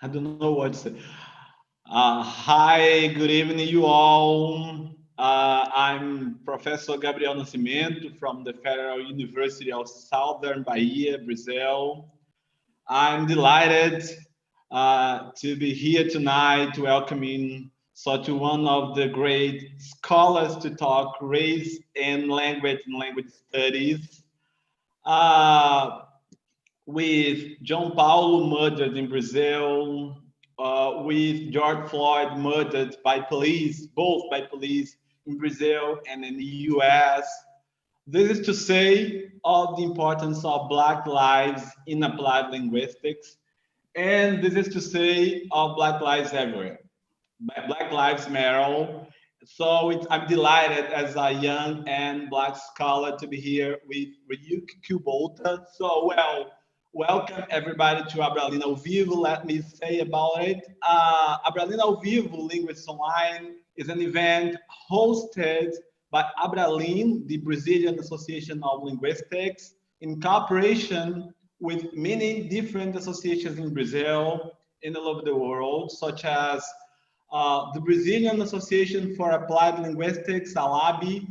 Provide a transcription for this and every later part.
I don't know what to say. Hi, good evening, you all. I'm Professor Gabriel Nascimento from the Federal University of Southern Bahia, Brazil. I'm delighted to be here tonight welcoming such one of the great scholars to talk race and language studies. Uh, with John Paulo murdered in Brazil, with George Floyd murdered by police, both by police in Brazil and in the US. This is to say of the importance of Black lives in applied linguistics. And this is to say of Black lives everywhere. Black Lives Matter. So I'm delighted as a young and Black scholar to be here with Ryuko Kubota. So, welcome everybody to Abralina ao Vivo. Let me say about it. Abralina ao Vivo, Linguists Online, is an event hosted by Abralin, the Brazilian Association of Linguistics, in cooperation with many different associations in Brazil and all over the world, such as the Brazilian Association for Applied Linguistics, ALAB,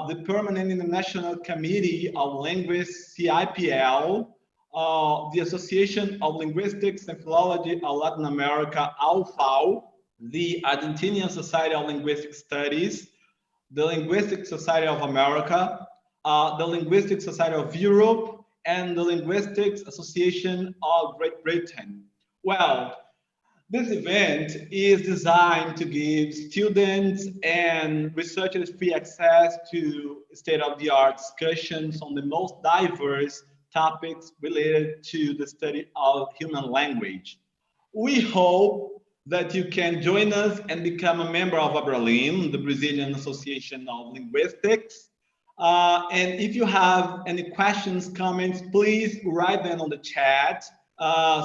the Permanent International Committee of Linguists, CIPL, the Association of Linguistics and Philology of Latin America, AUFAO, the Argentinian Society of Linguistic Studies, the Linguistic Society of America, the Linguistic Society of Europe, and the Linguistics Association of Great Britain. Well, this event is designed to give students and researchers free access to state-of-the-art discussions on the most diverse topics related to the study of human language. We hope that you can join us and become a member of Abralin, the Brazilian Association of Linguistics. And if you have any questions, comments, please write them on the chat.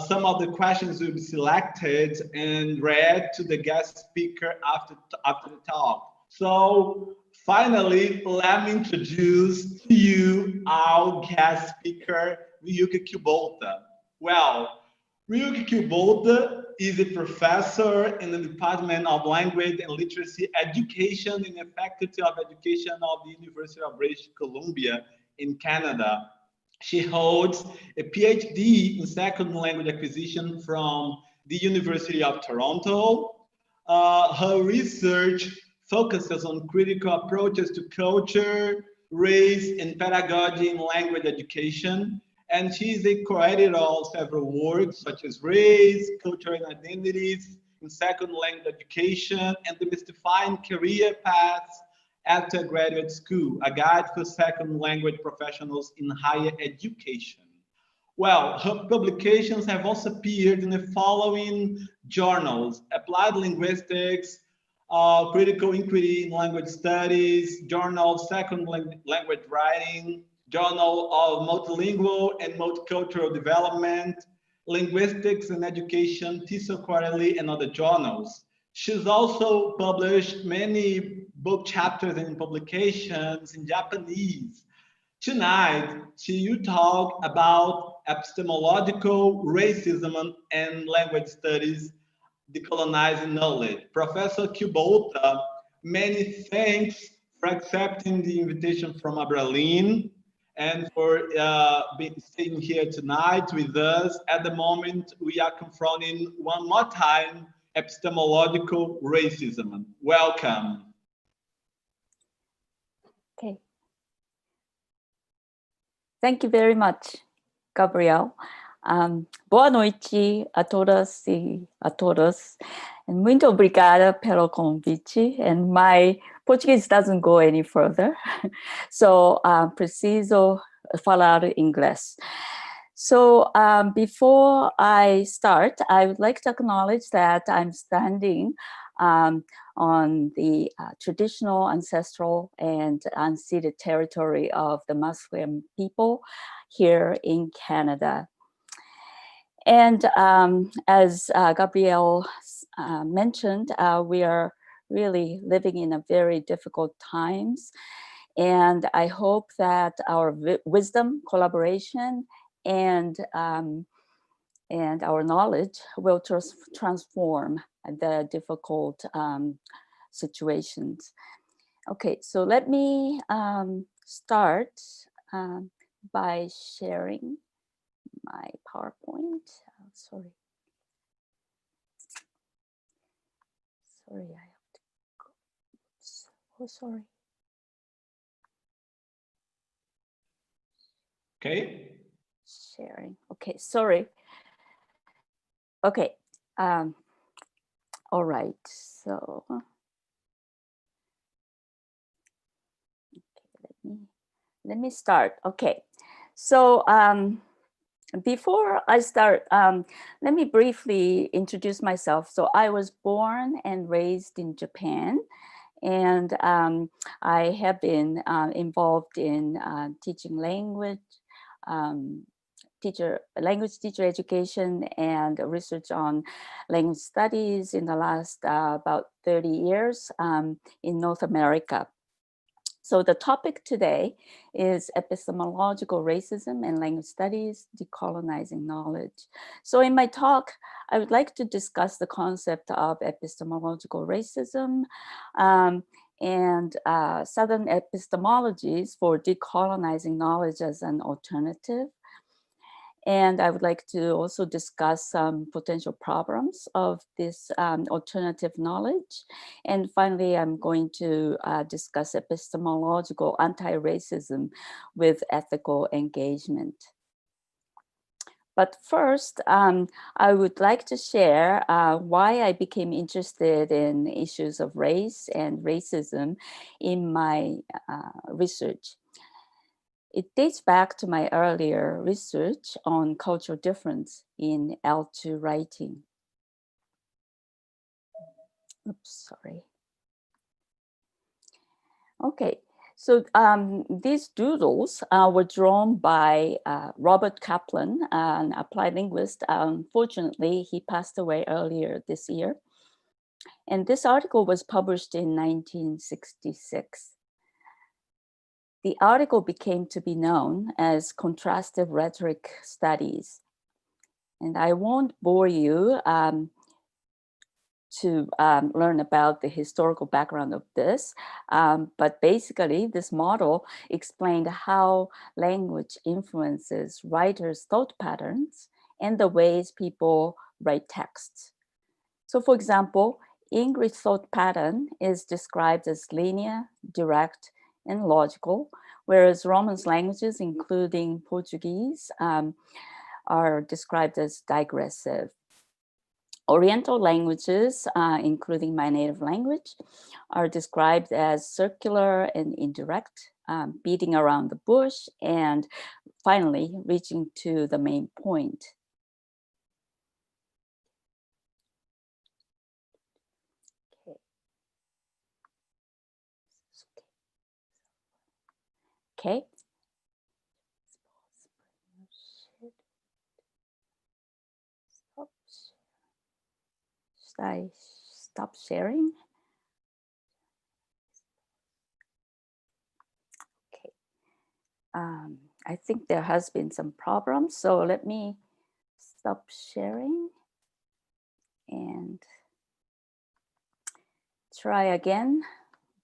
Some of the questions will be selected and read to the guest speaker after the talk. So finally, let me introduce to you our guest speaker, Ryuko Kubota. Well, Ryuko Kubota is a professor in the Department of Language and Literacy Education in the Faculty of Education of the University of British Columbia in Canada. She holds a PhD in second language acquisition from the University of Toronto. Her research focuses on critical approaches to culture, race, and pedagogy in language education. And she is a co-editor of several works such as Race, Culture and Identities in Second Language Education, and Demystifying Career Paths after Graduate School, a guide for second language professionals in higher education. Well, her publications have also appeared in the following journals: Applied Linguistics, Critical Inquiry in Language Studies, Journal of Second Language Writing, Journal of Multilingual and Multicultural Development, Linguistics and Education, TESOL Quarterly, and other journals. She's also published many book chapters and publications in Japanese. Tonight, she will talk about epistemological racism and language studies, decolonizing knowledge. Professor Kubota, many thanks for accepting the invitation from Abralin and for staying here tonight with us. At the moment, we are confronting one more time epistemological racism. Welcome. Okay. Thank you very much, Gabriel. Boa noite a todas e a todos. And muito obrigada pelo convite. And my Portuguese doesn't go any further. So preciso falar inglês. So before I start, I would like to acknowledge that I'm standing on the traditional, ancestral, and unceded territory of the Musqueam people here in Canada. And as Gabriel mentioned, we are really living in a very difficult times. And I hope that our wisdom, collaboration, and and our knowledge will transform the difficult situations. Okay, so let me start by sharing my PowerPoint. Sorry, I have to go. Oops. Oh, sorry. Okay. Sharing. Okay, sorry. Okay. All right. So okay, let me start. Okay. So before I start, let me briefly introduce myself. So I was born and raised in Japan, and I have been involved in teaching language, language teacher education, and research on language studies in the last about 30 years in North America. So the topic today is epistemological racism and language studies, decolonizing knowledge. So in my talk, I would like to discuss the concept of epistemological racism and Southern epistemologies for decolonizing knowledge as an alternative. And I would like to also discuss some potential problems of this alternative knowledge. And finally, I'm going to discuss epistemological anti-racism with ethical engagement. But first, I would like to share why I became interested in issues of race and racism in my research. It dates back to my earlier research on cultural difference in L2 writing. Oops, sorry. Okay, so these doodles were drawn by Robert Kaplan, an applied linguist. Unfortunately, he passed away earlier this year. And this article was published in 1966. The article became to be known as Contrastive Rhetoric Studies. And I won't bore you to learn about the historical background of this, but basically this model explained how language influences writers' thought patterns and the ways people write texts. So for example, English thought pattern is described as linear, direct, and logical, whereas Romance languages, including Portuguese, are described as digressive. Oriental languages, including my native language, are described as circular and indirect, beating around the bush, and finally reaching to the main point. Okay. Should I stop sharing? Okay. I think there has been some problems, so let me stop sharing and try again.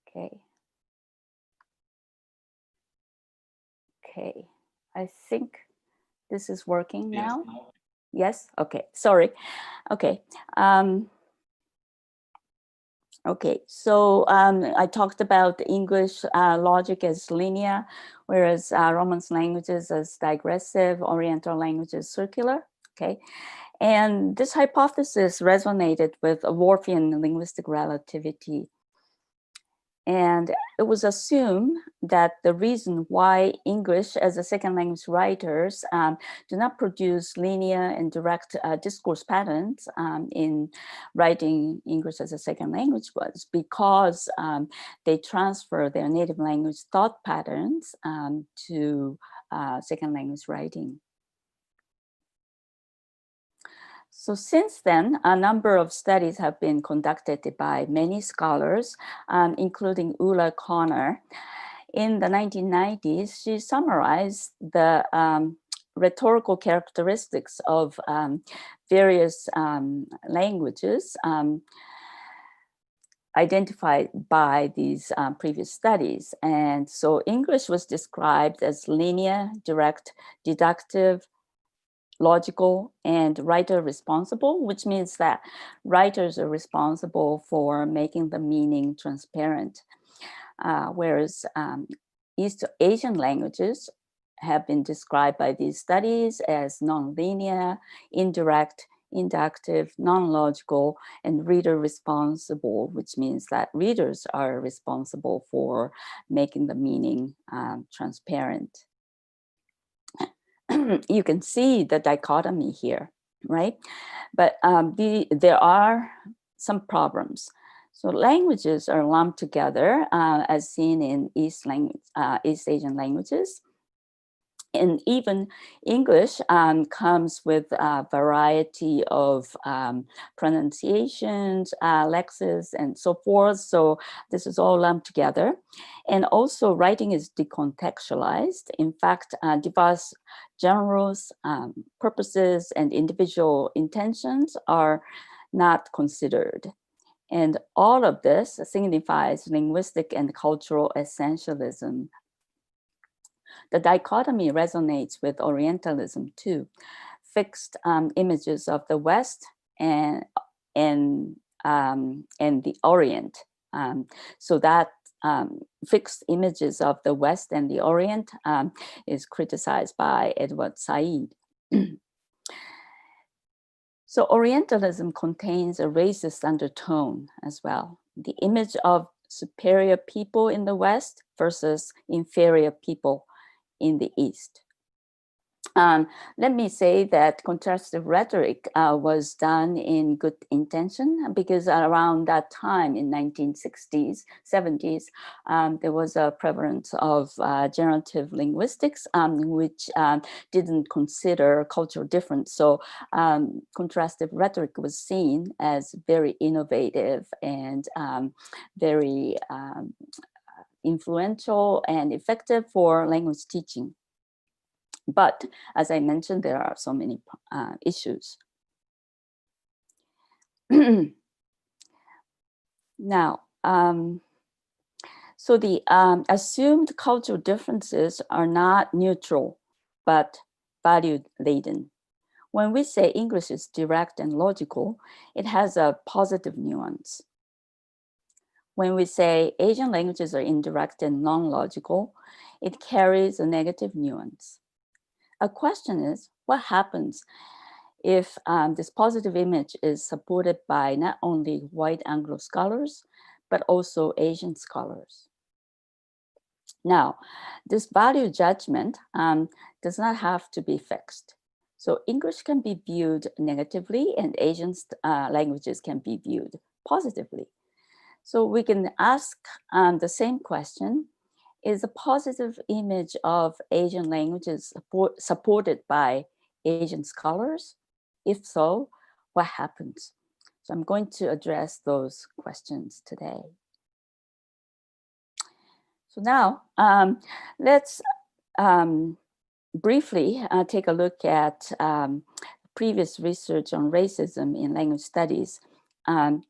Okay. Okay. I think this is working now. Yes. Okay. Sorry. Okay. Okay. So I talked about English logic as linear, whereas Romance languages as digressive, Oriental languages circular. Okay. And this hypothesis resonated with Worldvian linguistic relativity. And it was assumed that the reason why English as a second language writers do not produce linear and direct discourse patterns in writing English as a second language was because they transfer their native language thought patterns to second language writing. So since then, a number of studies have been conducted by many scholars, including Ulla Connor. In the 1990s, she summarized the rhetorical characteristics of various languages identified by these previous studies. And so English was described as linear, direct, deductive, logical, and writer responsible, which means that writers are responsible for making the meaning transparent. Whereas East Asian languages have been described by these studies as non-linear, indirect, inductive, non-logical, and reader responsible, which means that readers are responsible for making the meaning transparent. You can see the dichotomy here, right? But there are some problems. So languages are lumped together as seen in East Asian languages. And even English comes with a variety of pronunciations, lexes, and so forth. So this is all lumped together. And also writing is decontextualized. In fact, diverse genres, purposes, and individual intentions are not considered. And all of this signifies linguistic and cultural essentialism. The dichotomy resonates with Orientalism too. Fixed images of the West and the Orient. So that fixed images of the West and the Orient is criticized by Edward Said. So Orientalism contains a racist undertone as well. The image of superior people in the West versus inferior people in the East. Let me say that contrastive rhetoric was done in good intention, because around that time in 1960s, 70s, there was a prevalence of generative linguistics, which didn't consider cultural difference. So contrastive rhetoric was seen as very innovative and very influential and effective for language teaching. But as I mentioned, there are so many issues. Now, so the assumed cultural differences are not neutral, but value-laden. When we say English is direct and logical, it has a positive nuance. When we say Asian languages are indirect and non-logical, it carries a negative nuance. A question is, what happens if this positive image is supported by not only white Anglo scholars, but also Asian scholars? Now, this value judgment does not have to be fixed. So English can be viewed negatively and Asian languages can be viewed positively. So we can ask the same question: is a positive image of Asian languages supported by Asian scholars? If so, what happens? So I'm going to address those questions today. So now let's briefly take a look at previous research on racism in language studies.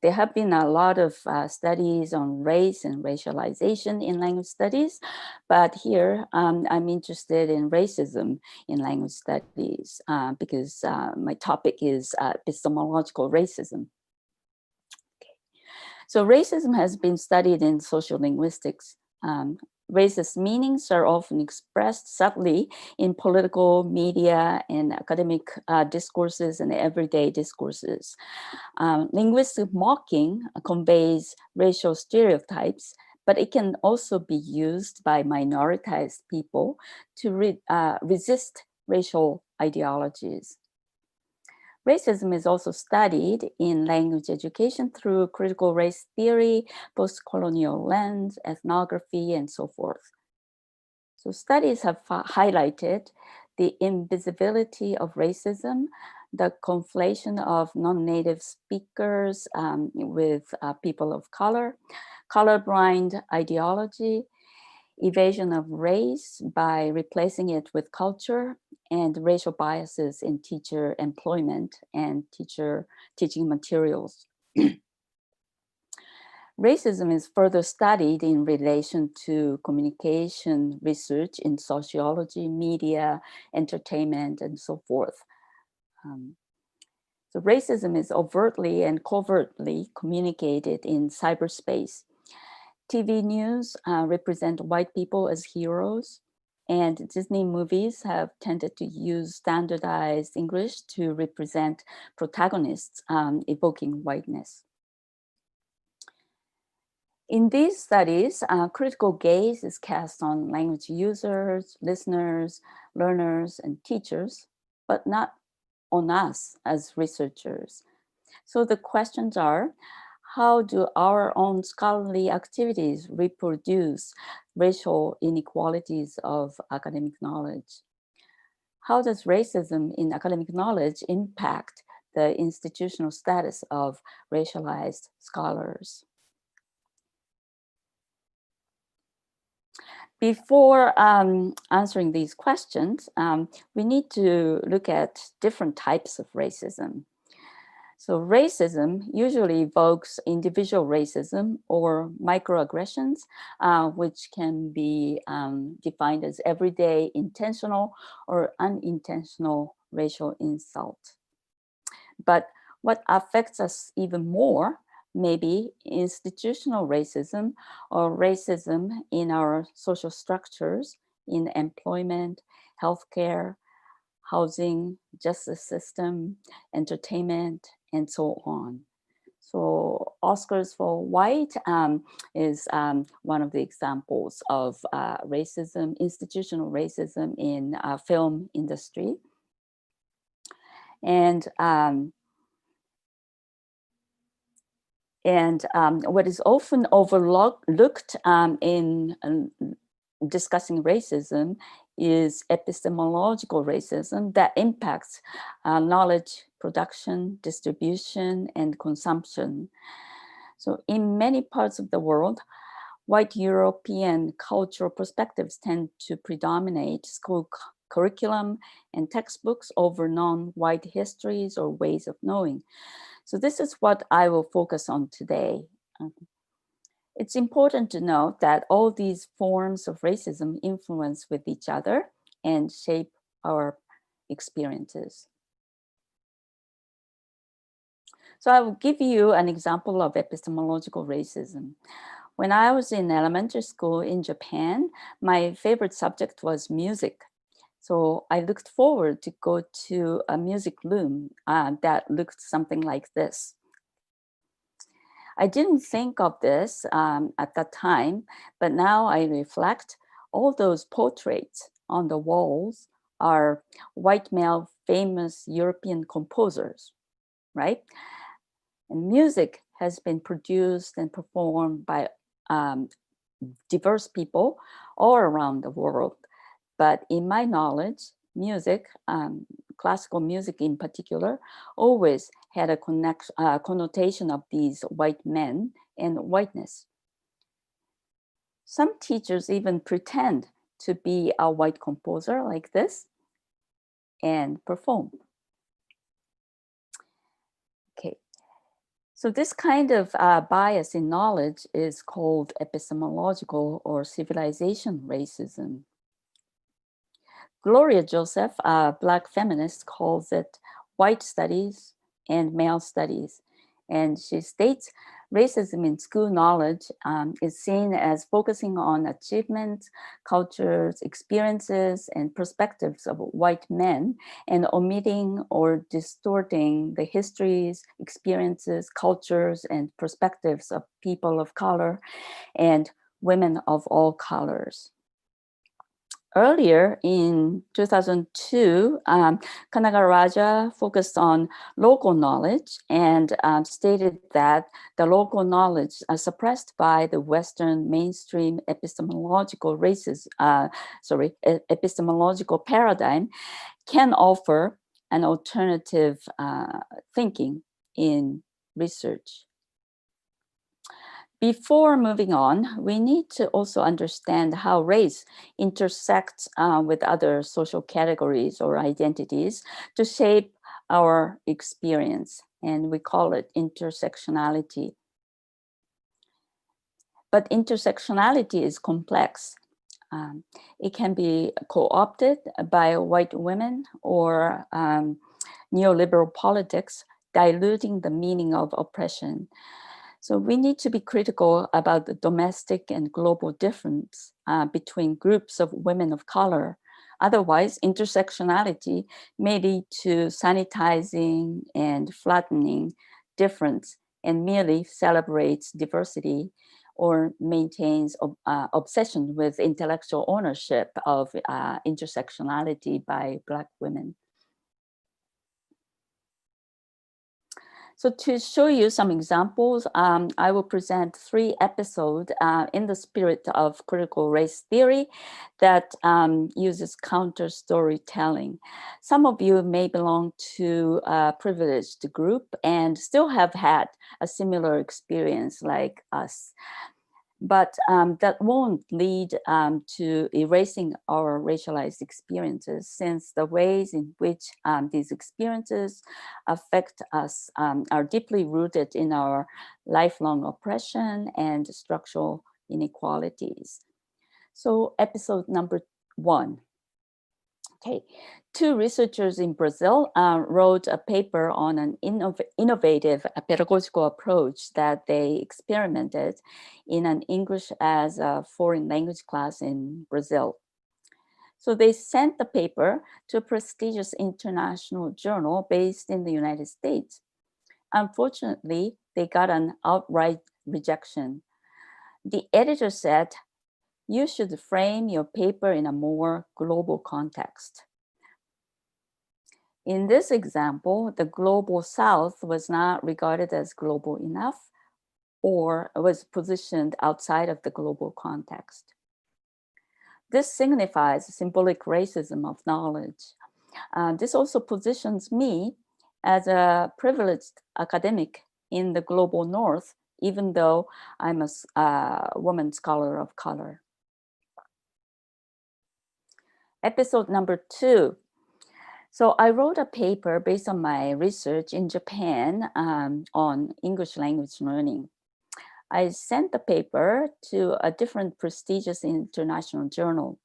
There have been a lot of studies on race and racialization in language studies, but here I'm interested in racism in language studies because my topic is epistemological racism. Okay. So racism has been studied in social linguistics. Racist meanings are often expressed subtly in political, media, and academic discourses and everyday discourses. Linguistic mocking conveys racial stereotypes, but it can also be used by minoritized people to resist racial ideologies. Racism is also studied in language education through critical race theory, post-colonial lens, ethnography, and so forth. So studies have highlighted the invisibility of racism, the conflation of non-native speakers with people of color, colorblind ideology, evasion of race by replacing it with culture, and racial biases in teacher employment and teaching materials. Racism is further studied in relation to communication research in sociology, media, entertainment, and so forth. So racism is overtly and covertly communicated in cyberspace. TV news represent white people as heroes, and Disney movies have tended to use standardized English to represent protagonists evoking whiteness. In these studies, critical gaze is cast on language users, listeners, learners, and teachers, but not on us as researchers. So the questions are, how do our own scholarly activities reproduce racial inequalities of academic knowledge? How does racism in academic knowledge impact the institutional status of racialized scholars? Before answering these questions, we need to look at different types of racism. So racism usually evokes individual racism or microaggressions, which can be defined as everyday intentional or unintentional racial insult. But what affects us even more may be institutional racism or racism in our social structures, in employment, healthcare, housing, justice system, entertainment, and so on. So Oscars for White is one of the examples of racism, institutional racism in film industry. And what is often overlooked in discussing racism is epistemological racism that impacts knowledge production, distribution, and consumption. So in many parts of the world, white European cultural perspectives tend to predominate school curriculum and textbooks over non-white histories or ways of knowing. So this is what I will focus on today. It's important to note that all these forms of racism influence with each other and shape our experiences. So I will give you an example of epistemological racism. When I was in elementary school in Japan, my favorite subject was music. So I looked forward to go to a music room that looked something like this. I didn't think of this at that time, but now I reflect, all those portraits on the walls are white male famous European composers, right? And music has been produced and performed by diverse people all around the world. But in my knowledge, music, classical music in particular, always had a connotation of these white men and whiteness. Some teachers even pretend to be a white composer like this and perform. Okay, so this kind of bias in knowledge is called epistemological or civilization racism. Gloria Joseph, a Black feminist, calls it white studies and male studies. And she states racism in school knowledge is seen as focusing on achievements, cultures, experiences, and perspectives of white men, and omitting or distorting the histories, experiences, cultures, and perspectives of people of color and women of all colors. Earlier in 2002, Kanagaraja focused on local knowledge and stated that the local knowledge suppressed by the Western mainstream epistemological epistemological paradigm can offer an alternative thinking in research. Before moving on, we need to also understand how race intersects with other social categories or identities to shape our experience, and we call it intersectionality. But intersectionality is complex. It can be co-opted by white women or neoliberal politics, diluting the meaning of oppression. So we need to be critical about the domestic and global difference between groups of women of color. Otherwise, intersectionality may lead to sanitizing and flattening difference and merely celebrates diversity or maintains obsession with intellectual ownership of intersectionality by Black women. So to show you some examples, I will present 3 episodes in the spirit of critical race theory that uses counter storytelling. Some of you may belong to a privileged group and still have had a similar experience like us. But that won't lead to erasing our racialized experiences, since the ways in which these experiences affect us are deeply rooted in our lifelong oppression and structural inequalities. So episode number 1. Okay, 2 researchers in Brazil wrote a paper on an innovative pedagogical approach that they experimented in an English as a foreign language class in Brazil. So they sent the paper to a prestigious international journal based in the United States. Unfortunately, they got an outright rejection. The editor said, "You should frame your paper in a more global context." In this example, the global South was not regarded as global enough or was positioned outside of the global context. This signifies symbolic racism of knowledge. This also positions me as a privileged academic in the global North, even though I'm a woman scholar of color. Episode number 2. So I wrote a paper based on my research in Japan on English language learning. I sent the paper to a different prestigious international journal.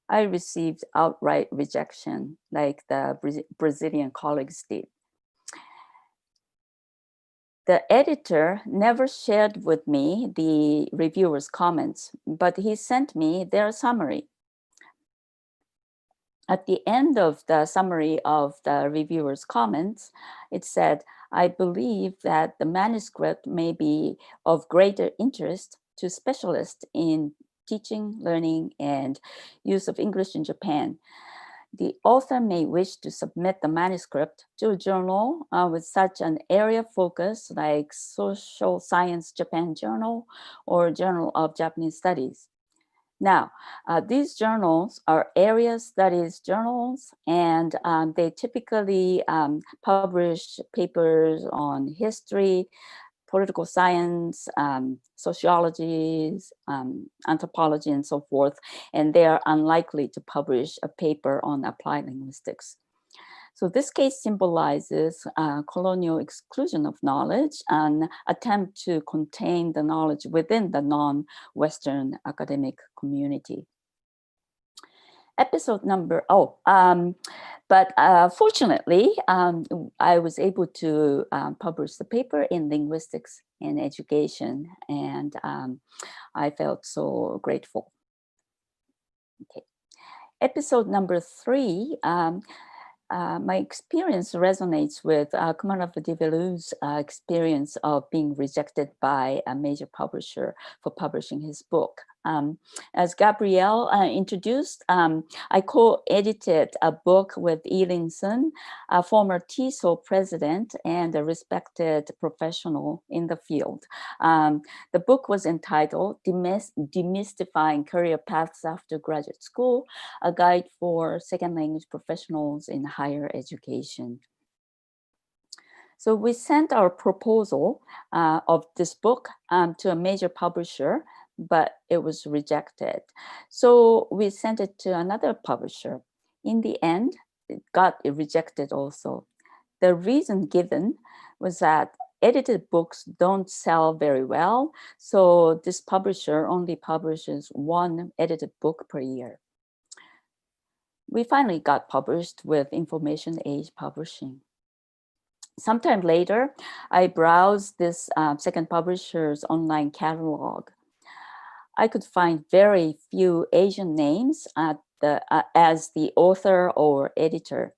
I received outright rejection, like the Brazilian colleagues did. The editor never shared with me the reviewer's comments, but he sent me their summary. At the end of the summary of the reviewer's comments, it said, "I believe that the manuscript may be of greater interest to specialists in teaching, learning, and use of English in Japan. The author may wish to submit the manuscript to a journal with such an area focus like Social Science Japan Journal or Journal of Japanese Studies." Now, these journals are area studies journals, and they typically publish papers on history, political science, sociology, anthropology, and so forth, and they are unlikely to publish a paper on applied linguistics. So this case symbolizes colonial exclusion of knowledge and attempt to contain the knowledge within the non-Western academic community. Episode number, but fortunately, I was able to publish the paper in Linguistics and Education, and I felt so grateful. Okay. Episode number 3, my experience resonates with Kumaravadevalu's experience of being rejected by a major publisher for publishing his book. As Gabrielle introduced, I co-edited a book with Eileen Sun, a former TESOL president and a respected professional in the field. The book was entitled Demystifying Career Paths After Graduate School, a guide for second language professionals in higher education. So we sent our proposal of this book to a major publisher, but it was rejected. So we sent it to another publisher. In the end, it got rejected also. The reason given was that edited books don't sell very well, so this publisher only publishes one edited book per year. We finally got published with Information Age Publishing. Sometime later, I browsed this second publisher's online catalog. I could find very few Asian names as the author or editor.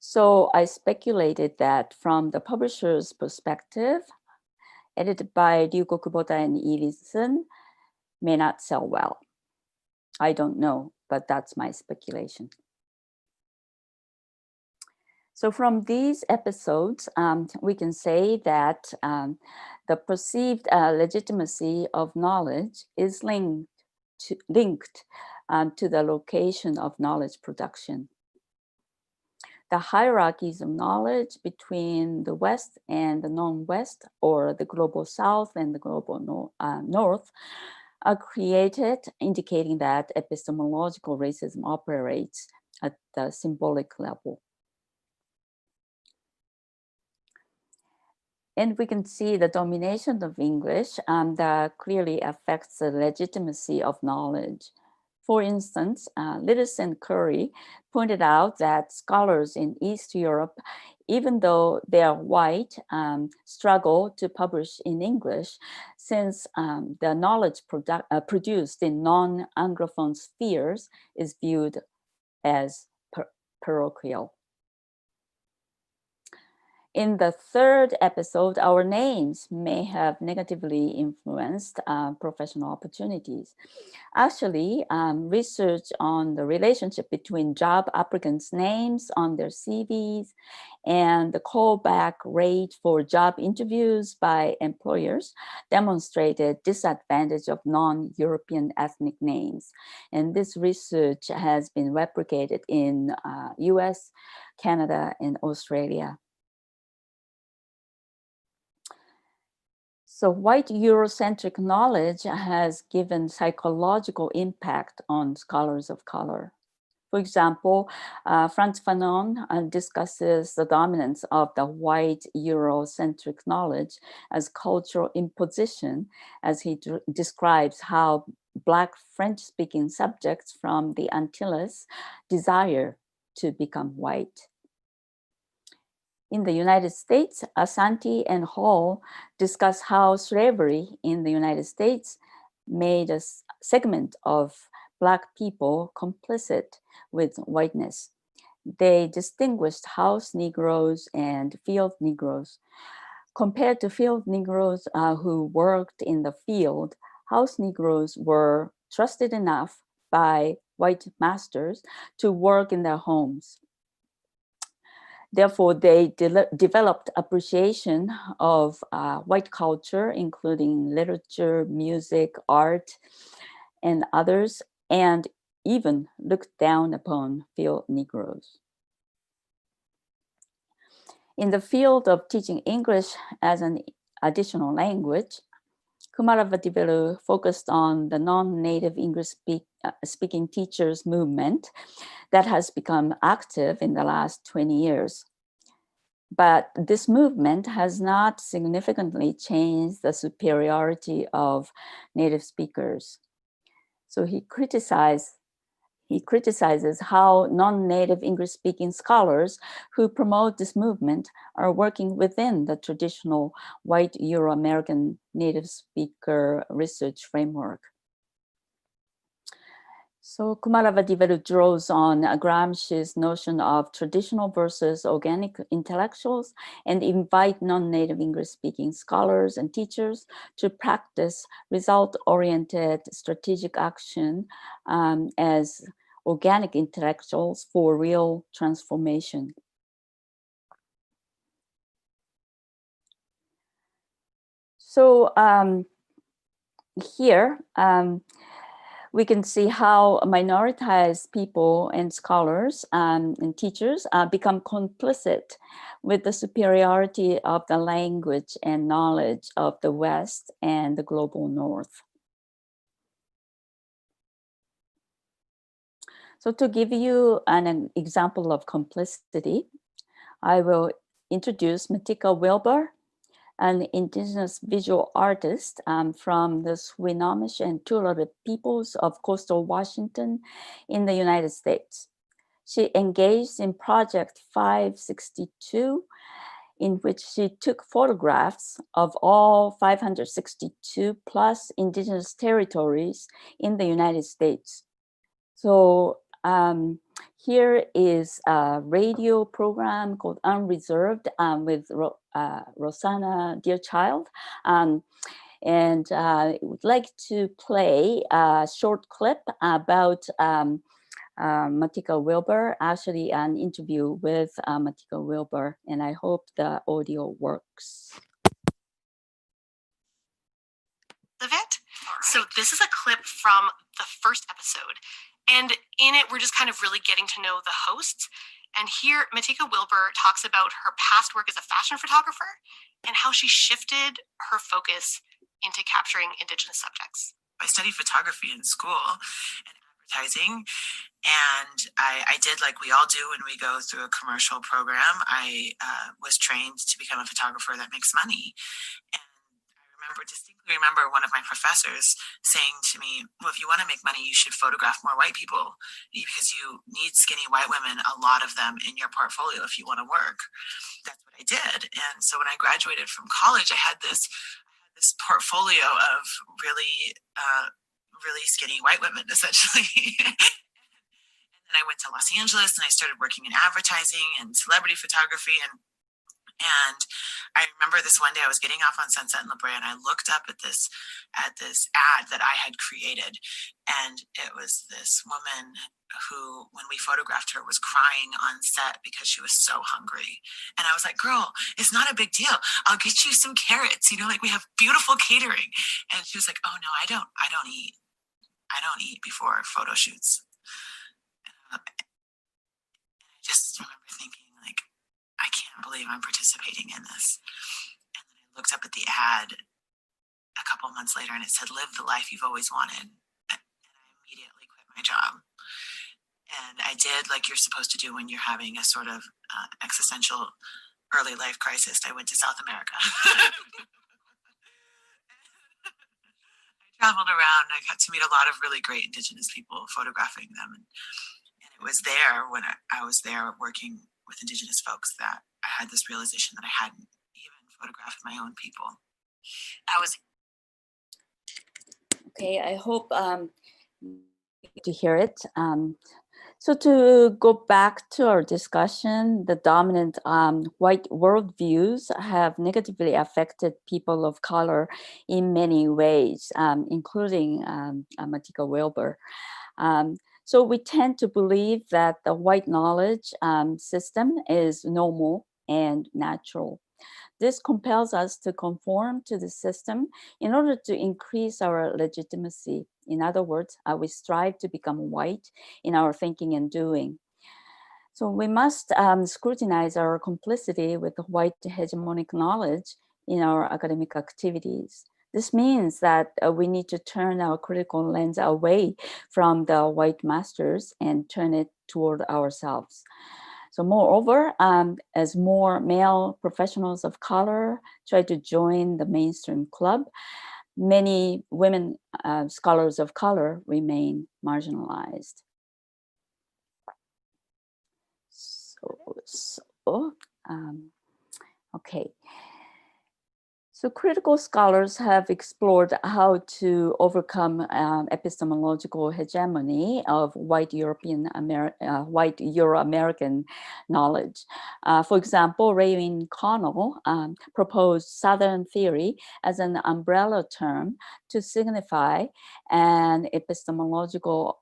So I speculated that from the publisher's perspective, edited by Ryuko Kubota and Ivison, may not sell well. I don't know, but that's my speculation. So from these episodes, we can say that the perceived legitimacy of knowledge is linked to the location of knowledge production. The hierarchies of knowledge between the West and the non-West, or the global South and the global North, are created, indicating that epistemological racism operates at the symbolic level. And we can see the domination of English that clearly affects the legitimacy of knowledge. For instance, Littis and Curry pointed out that scholars in East Europe, even though they are white, struggle to publish in English since the knowledge produced in non-Anglophone spheres is viewed as parochial. In the third episode, our names may have negatively influenced professional opportunities. Actually, research on the relationship between job applicants' names on their CVs and the callback rate for job interviews by employers demonstrated disadvantage of non-European ethnic names. And this research has been replicated in US, Canada, and Australia. So white Eurocentric knowledge has given psychological impact on scholars of color. For example, Frantz Fanon discusses the dominance of the white Eurocentric knowledge as cultural imposition, as he describes how Black French-speaking subjects from the Antilles desire to become white. In the United States, Asante and Hall discuss how slavery in the United States made a segment of Black people complicit with whiteness. They distinguished house Negroes and field Negroes. Compared to field Negroes who worked in the field, house Negroes were trusted enough by white masters to work in their homes. Therefore, they developed appreciation of white culture, including literature, music, art, and others, and even looked down upon field Negroes. In the field of teaching English as an additional language, Kumaravativeru focused on the non-native English speaking teachers movement that has become active in the last 20 years. But this movement has not significantly changed the superiority of native speakers. So he criticizes how non-native English-speaking scholars who promote this movement are working within the traditional white Euro-American native speaker research framework. So Kumaravativeru draws on Gramsci's notion of traditional versus organic intellectuals and invite non-native English-speaking scholars and teachers to practice result-oriented strategic action as organic intellectuals for real transformation. So here, we can see how minoritized people and scholars and teachers become complicit with the superiority of the language and knowledge of the West and the global North. So to give you an example of complicity, I will introduce Matika Wilbur, an indigenous visual artist from the Swinomish and Tuareg peoples of coastal Washington in the United States. She engaged in Project 562, in which she took photographs of all 562 plus indigenous territories in the United States. So here is a radio program called Unreserved with Rosanna Dearchild. And I would like to play a short clip about Matika Wilbur, actually an interview with Matika Wilbur, and I hope the audio works. Of it. Right. So this is a clip from the first episode. And in it, we're just kind of really getting to know the hosts. And here, Matika Wilbur talks about her past work as a fashion photographer and how she shifted her focus into capturing Indigenous subjects. I studied photography in school and advertising. And I did like we all do when we go through a commercial program. I was trained to become a photographer that makes money. And I distinctly remember one of my professors saying to me, well, if you want to make money, you should photograph more white people because you need skinny white women, a lot of them in your portfolio if you want to work. That's what I did. And so when I graduated from college, I had this portfolio of really skinny white women, essentially. And I went to Los Angeles and I started working in advertising and celebrity photography. And I remember this one day I was getting off on Sunset and La Brea and I looked up at this ad that I had created. And it was this woman who, when we photographed her, was crying on set because she was so hungry. And I was like, girl, it's not a big deal. I'll get you some carrots. Like we have beautiful catering. And she was like, oh no, I don't eat. I don't eat before photo shoots. And I just remember thinking, like, I can't believe I'm participating in this. And then I looked up at the ad a couple of months later and it said, live the life you've always wanted. And I immediately quit my job. And I did like you're supposed to do when you're having a sort of existential early life crisis. I went to South America. I traveled around and I got to meet a lot of really great Indigenous people, photographing them. And it was there when I was there working with Indigenous folks that I had this realization that I hadn't even photographed my own people. Okay, I hope to hear it. So to go back to our discussion, the dominant white worldviews have negatively affected people of color in many ways, including Matika Wilbur. So we tend to believe that the white knowledge system is normal and natural. This compels us to conform to the system in order to increase our legitimacy. In other words, we strive to become white in our thinking and doing. So we must scrutinize our complicity with the white hegemonic knowledge in our academic activities. This means that we need to turn our critical lens away from the white masters and turn it toward ourselves. So moreover, as more male professionals of color try to join the mainstream club, many women scholars of color remain marginalized. Okay. So critical scholars have explored how to overcome epistemological hegemony of white Euro-American knowledge. For example, Raymond Connell proposed Southern theory as an umbrella term to signify an epistemological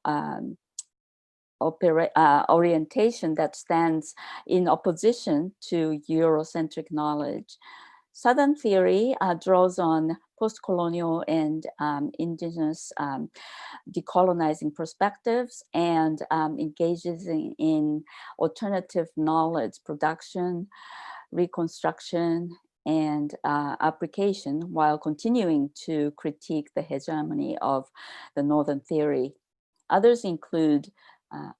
orientation that stands in opposition to Eurocentric knowledge. Southern theory draws on post-colonial and indigenous decolonizing perspectives, and engages in alternative knowledge production, reconstruction, and application, while continuing to critique the hegemony of the Northern theory. Others include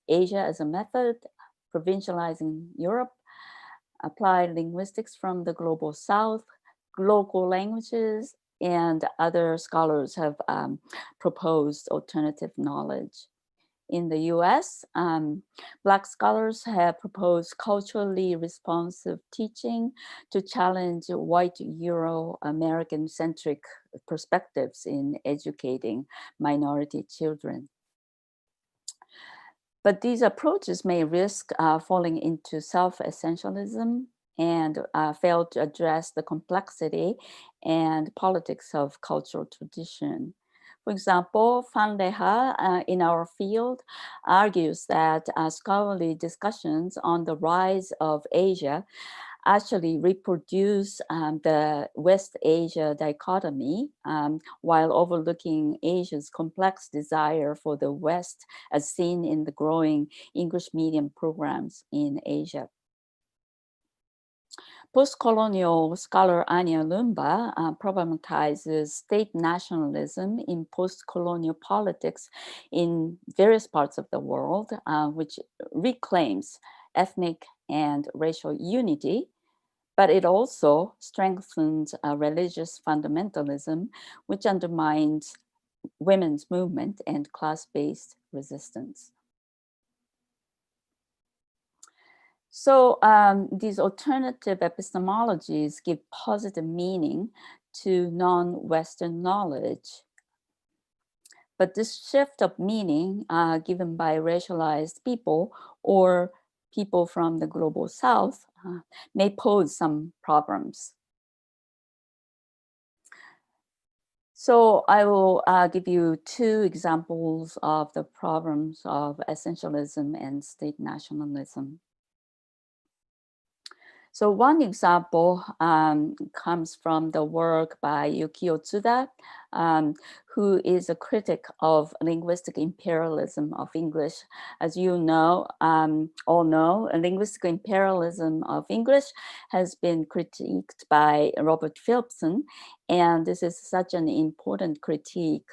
Asia as a method, provincializing Europe, applied linguistics from the global South, local languages, and other scholars have proposed alternative knowledge. In the US, Black scholars have proposed culturally responsive teaching to challenge white Euro-American centric perspectives in educating minority children. But these approaches may risk falling into self-essentialism and fail to address the complexity and politics of cultural tradition. For example, Van Leha in our field argues that scholarly discussions on the rise of Asia actually reproduce the West Asia dichotomy while overlooking Asia's complex desire for the West as seen in the growing English medium programs in Asia. Post-colonial scholar Anya Lumba problematizes state nationalism in post-colonial politics in various parts of the world, which reclaims ethnic and racial unity, but it also strengthens religious fundamentalism, which undermines women's movement and class-based resistance. So these alternative epistemologies give positive meaning to non-Western knowledge. But this shift of meaning given by racialized people or people from the global South may pose some problems. So I will give you two examples of the problems of essentialism and state nationalism. So one example comes from the work by Yukio Tsuda, who is a critic of linguistic imperialism of English. As you know, all know, linguistic imperialism of English has been critiqued by Robert Philipson, and this is such an important critique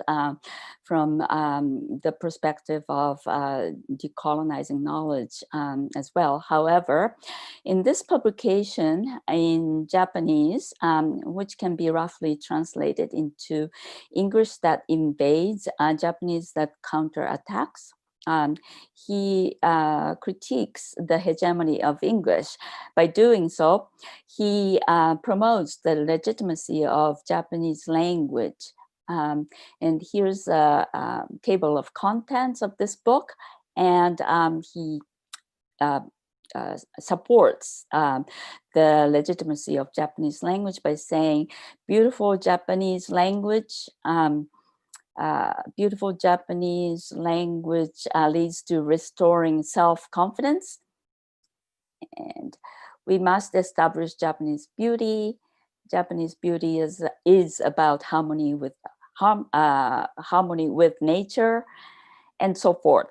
from the perspective of decolonizing knowledge as well. However, in this publication in Japanese, which can be roughly translated into English that invades, Japanese that counterattacks, he critiques the hegemony of English. By doing so, he promotes the legitimacy of Japanese language. And here's a table of contents of this book, and he supports the legitimacy of Japanese language by saying, beautiful Japanese language, leads to restoring self-confidence. And we must establish Japanese beauty. Japanese beauty is about harmony with nature, and so forth.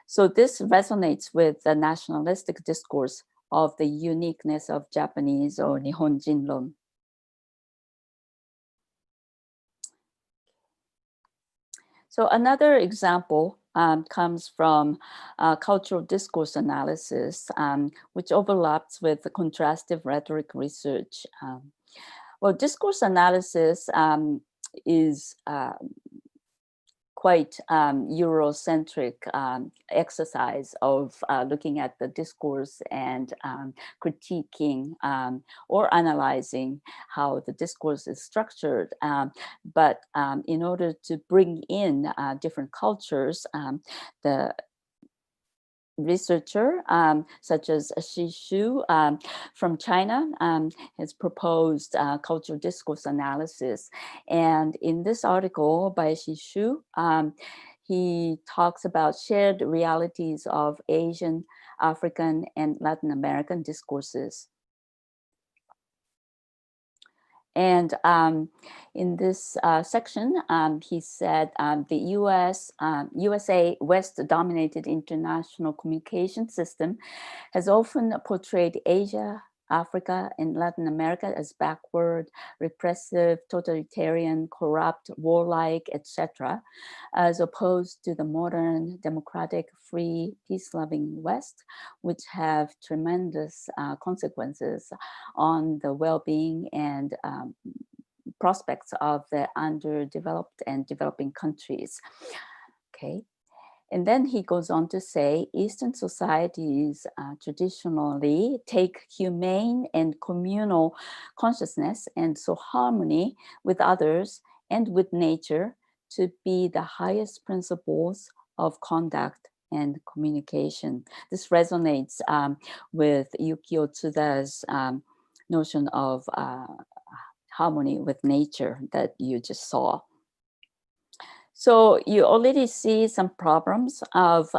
So this resonates with the nationalistic discourse of the uniqueness of Japanese or Nihonjinron. So another example comes from cultural discourse analysis, which overlaps with the contrastive rhetoric research. Well, discourse analysis is quite Eurocentric exercise of looking at the discourse and critiquing or analyzing how the discourse is structured. But in order to bring in different cultures, the researcher such as Shi Shu from China has proposed cultural discourse analysis. And in this article by Shi Shu, he talks about shared realities of Asian, African, and Latin American discourses. And in this section, he said the USA West-dominated international communication system has often portrayed Asia, Africa, and Latin America as backward, repressive, totalitarian, corrupt, warlike, etc., as opposed to the modern, democratic, free, peace-loving West, which have tremendous consequences on the well-being and prospects of the underdeveloped and developing countries. Okay. And then he goes on to say, Eastern societies traditionally take humane and communal consciousness and so harmony with others and with nature to be the highest principles of conduct and communication. This resonates with Yukio Tsuda's notion of harmony with nature that you just saw. So you already see some problems of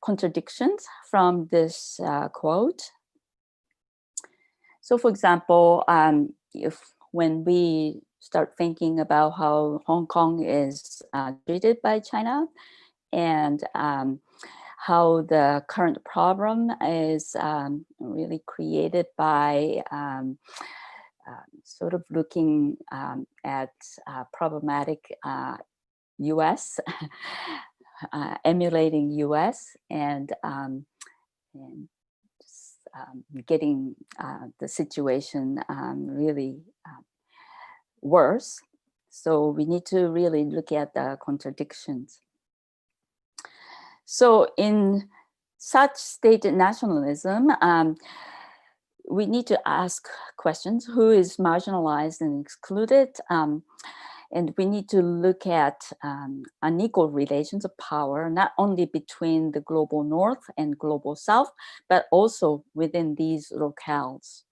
contradictions from this quote. So for example, when we start thinking about how Hong Kong is treated by China and how the current problem is really created by sort of looking at problematic US, emulating US, and just, getting the situation really worse. So we need to really look at the contradictions. So in such stated nationalism, we need to ask questions: who is marginalized and excluded? And we need to look at unequal relations of power, not only between the global North and global South, but also within these locales.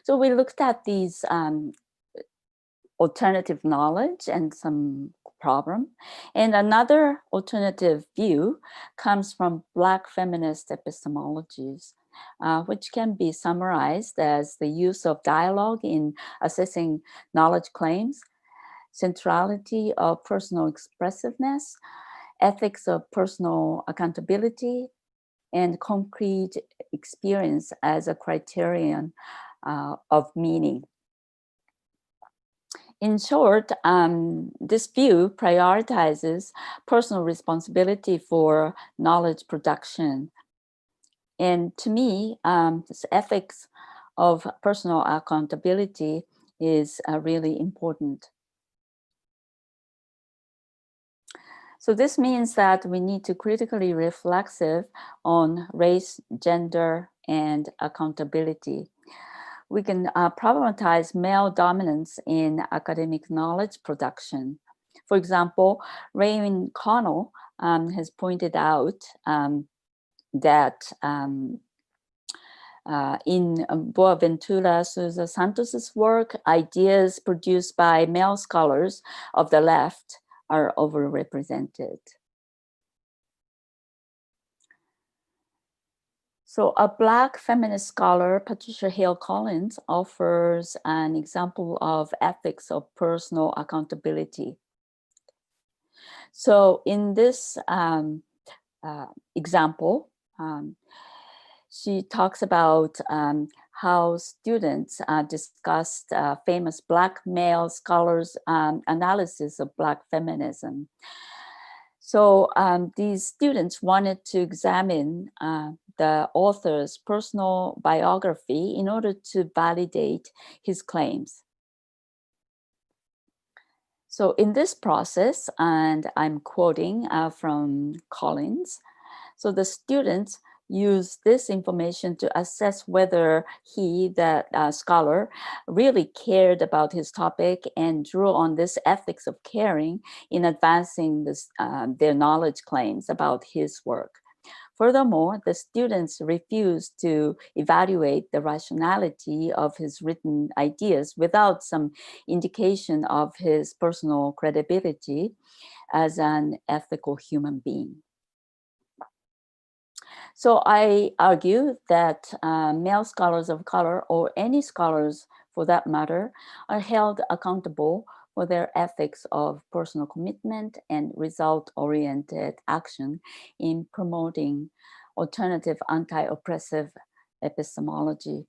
So we looked at these alternative knowledge and some problem. And another alternative view comes from Black feminist epistemologies, which can be summarized as the use of dialogue in assessing knowledge claims, centrality of personal expressiveness, ethics of personal accountability, and concrete experience as a criterion of meaning. In short, this view prioritizes personal responsibility for knowledge production. And to me, this ethics of personal accountability is really important. So this means that we need to critically reflexive on race, gender, and accountability. We can problematize male dominance in academic knowledge production. For example, Raymond Connell has pointed out that in Boaventura Sousa Santos's work, ideas produced by male scholars of the left are overrepresented. So a Black feminist scholar, Patricia Hale Collins, offers an example of ethics of personal accountability. So in this example, she talks about how students discussed famous Black male scholars' analysis of Black feminism. So these students wanted to examine the author's personal biography in order to validate his claims. So in this process, and I'm quoting from Collins, so the students use this information to assess whether he, the scholar, really cared about his topic and drew on this ethics of caring in advancing this, their knowledge claims about his work. Furthermore, the students refused to evaluate the rationality of his written ideas without some indication of his personal credibility as an ethical human being. So I argue that male scholars of color, or any scholars for that matter, are held accountable for their ethics of personal commitment and result-oriented action in promoting alternative anti-oppressive epistemology.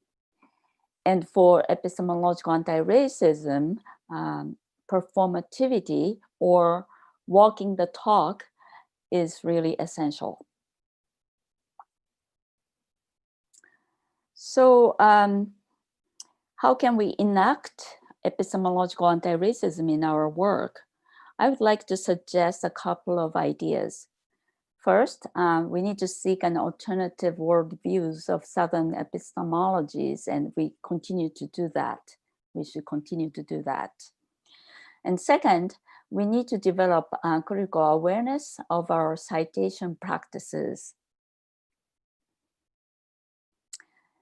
And for epistemological anti-racism, performativity or walking the talk is really essential. So how can we enact epistemological anti-racism in our work? I would like to suggest a couple of ideas. First, we need to seek an alternative worldviews of Southern epistemologies, and we continue to do that. We should continue to do that. And second, we need to develop critical awareness of our citation practices.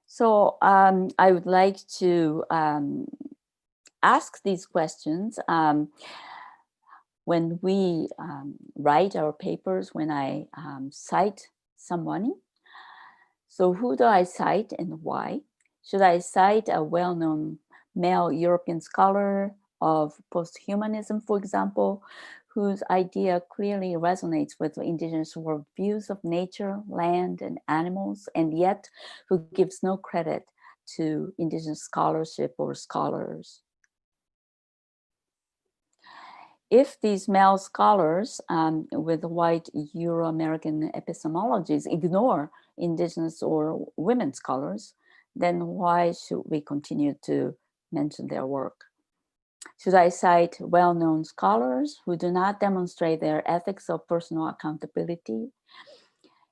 So I would like to ask these questions when we write our papers, when I cite someone. So who do I cite and why? Should I cite a well-known male European scholar of post-humanism, for example, whose idea clearly resonates with indigenous worldviews of nature, land, and animals, and yet who gives no credit to indigenous scholarship or scholars? If these male scholars with white Euro-American epistemologies ignore indigenous or women scholars, then why should we continue to mention their work? Should I cite well-known scholars who do not demonstrate their ethics of personal accountability?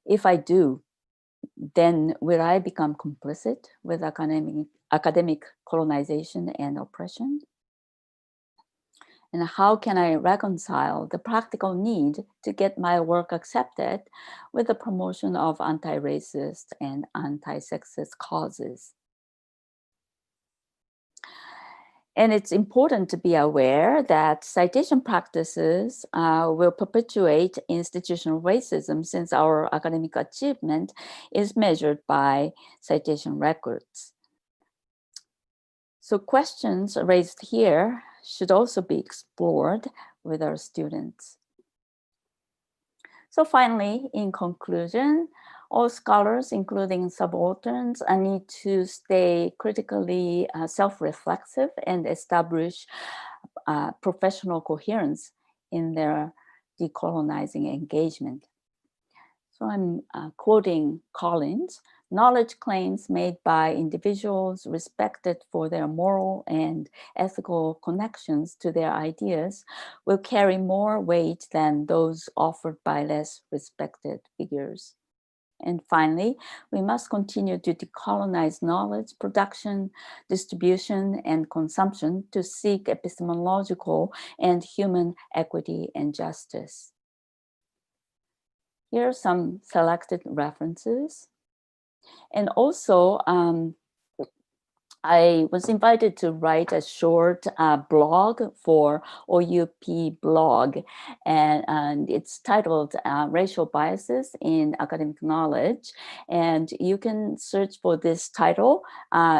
If I do, then will I become complicit with academic colonization and oppression? And how can I reconcile the practical need to get my work accepted with the promotion of anti-racist and anti-sexist causes? And it's important to be aware that citation practices will perpetuate institutional racism, since our academic achievement is measured by citation records. So questions raised here should also be explored with our students. So finally, in conclusion, all scholars, including subalterns, need to stay critically self-reflexive and establish professional coherence in their decolonizing engagement. So I'm quoting Collins: "Knowledge claims made by individuals respected for their moral and ethical connections to their ideas will carry more weight than those offered by less respected figures." And finally, we must continue to decolonize knowledge production, distribution, and consumption to seek epistemological and human equity and justice. Here are some selected references. And also, I was invited to write a short blog for OUP blog, and it's titled Racial Biases in Academic Knowledge. And you can search for this title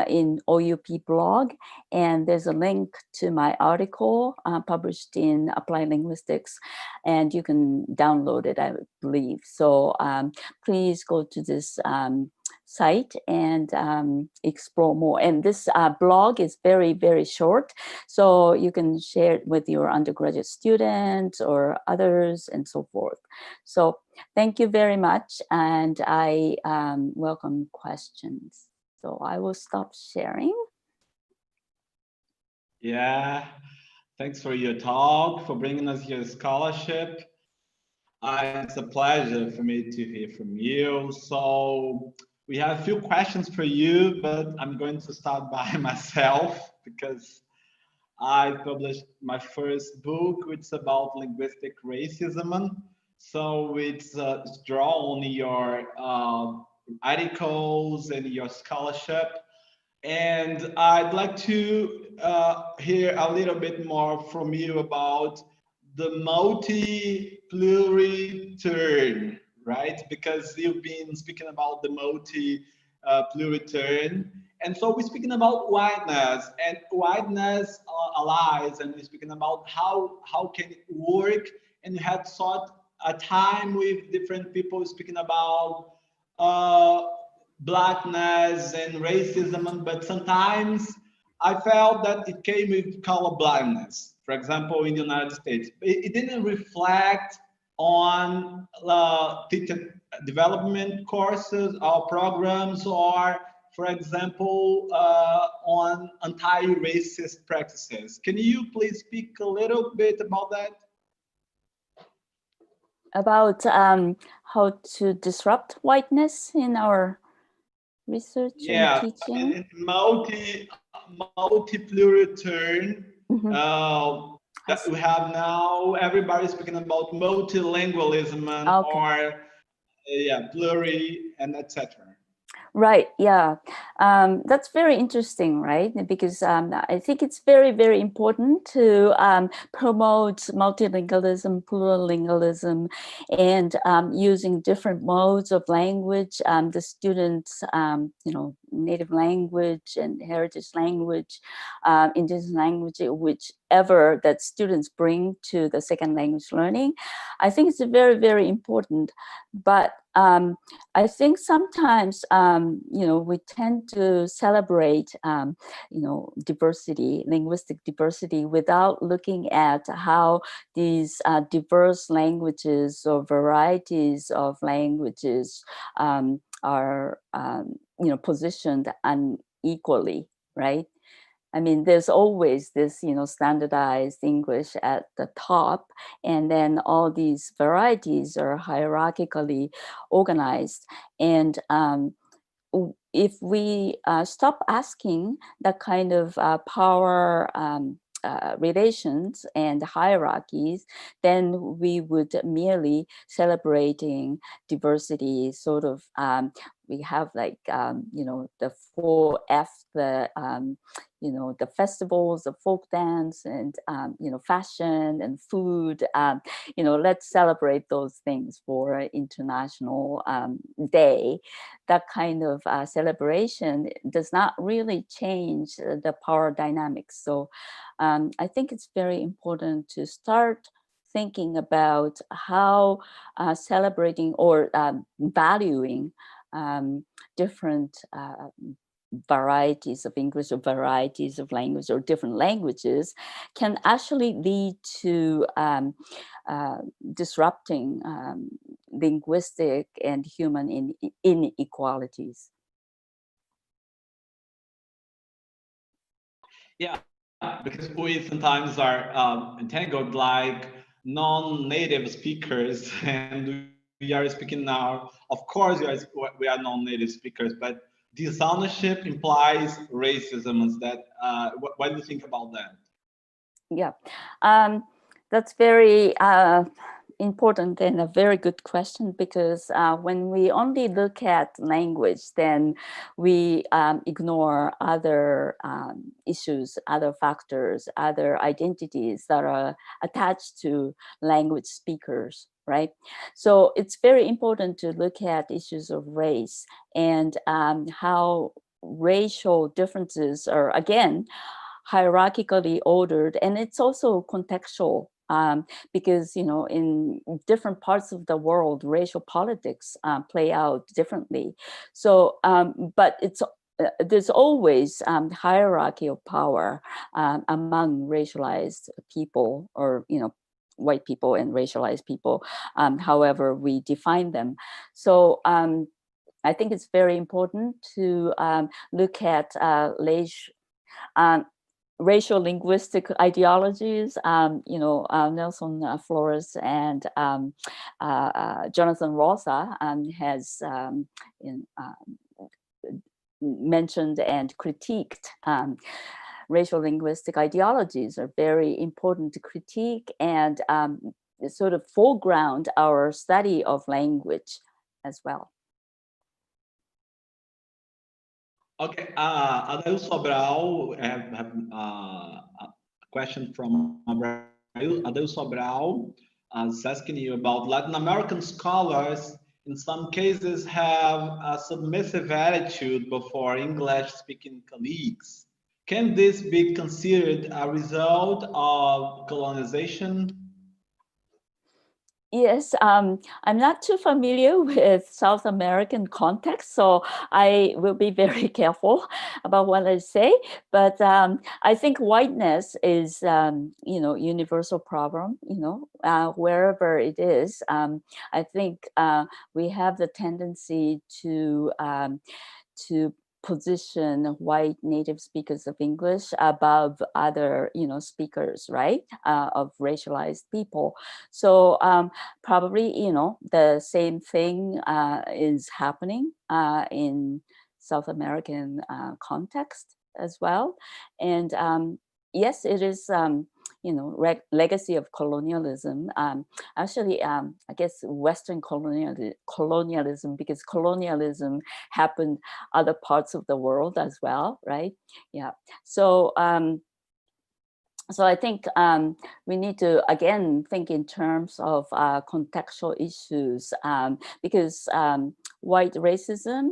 in OUP blog, and there's a link to my article published in Applied Linguistics, and you can download it, I believe. So please go to this site and explore more. And this blog is very, very short, so you can share it with your undergraduate students or others and so forth. So thank you very much, and I welcome questions. So I will stop sharing. Yeah, thanks for your talk, for bringing us your scholarship. It's a pleasure for me to hear from you. So we have a few questions for you, but I'm going to start by myself because I published my first book, which is about linguistic racism. So it's drawn on your articles and your scholarship. And I'd like to hear a little bit more from you about the multi-pluriturn, right? Because you've been speaking about the multi-pluriturn, And so we're speaking about whiteness and whiteness allies, and we're speaking about how can it work. And we had sought a time with different people speaking about blackness and racism, but sometimes I felt that it came with color blindness. For example, in the United States, it didn't reflect on teacher development courses or programs, or, for example, on anti-racist practices. Can you please speak a little bit about that? About how to disrupt whiteness in our research and teaching? And multi-plural turn that we have now. Everybody's speaking about multilingualism or pluri and etc. Right. Yeah. That's very interesting, right? Because I think it's very, very important to promote multilingualism, plurilingualism, and using different modes of language. The students, native language and heritage language, indigenous language, whichever that students bring to the second language learning. I think it's very, very important. But I think sometimes, we tend to celebrate, diversity, linguistic diversity, without looking at how these diverse languages or varieties of languages are, positioned unequally, right? I mean, there's always this, standardized English at the top, and then all these varieties are hierarchically organized. And if we stop asking that kind of power relations and hierarchies, then we would merely celebrating diversity, sort of. We have like, the 4F, the festivals, the folk dance, and, fashion and food. Let's celebrate those things for International Day. That kind of celebration does not really change the power dynamics. So I think it's very important to start thinking about how celebrating or valuing different varieties of English or varieties of language or different languages can actually lead to disrupting linguistic and human inequalities. Yeah, because we sometimes are entangled like non-native speakers, and we are speaking now. Of course, we are non-native speakers, but disownership implies racism. Is that what do you think about that? Yeah, that's very important and a very good question, because when we only look at language, then we ignore other issues, other factors, other identities that are attached to language speakers, right? So it's very important to look at issues of race and how racial differences are, again, hierarchically ordered, and it's also contextual. Because in different parts of the world, racial politics play out differently. So, but there's always hierarchy of power among racialized people, or white people and racialized people, however we define them. So I think it's very important to look at racial linguistic ideologies. Nelson Flores and Jonathan Rosa has mentioned and critiqued racial linguistic ideologies. Are very important to critique and sort of foreground our study of language as well. Okay, Adail Sobral have a question from Adail Sobral is asking you about Latin American scholars in some cases have a submissive attitude before English-speaking colleagues. Can this be considered a result of colonization? Yes, I'm not too familiar with South American context, so I will be very careful about what I say. But I think whiteness is, universal problem. Wherever it is, I think we have the tendency to position white native speakers of English above other, speakers, right, of racialized people. So probably, the same thing is happening in South American context as well. And yes, it is, legacy of colonialism. Actually, I guess Western colonialism, because colonialism happened other parts of the world as well, right? Yeah. So so I think we need to, again, think in terms of contextual issues, because white racism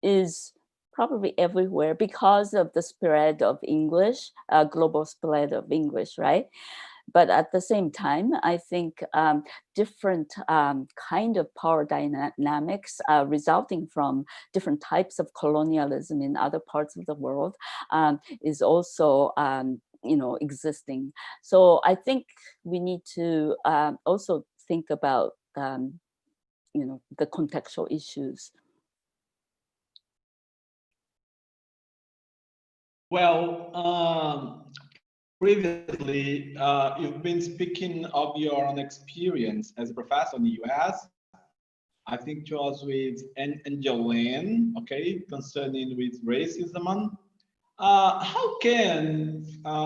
is probably everywhere because of the spread of English, global spread of English, right? But at the same time, I think different kind of power dynamics resulting from different types of colonialism in other parts of the world is also existing. So I think we need to also think about the contextual issues. Well, previously, you've been speaking of your own experience as a professor in the US. I think it was with Angeline, okay, concerning with racism. How can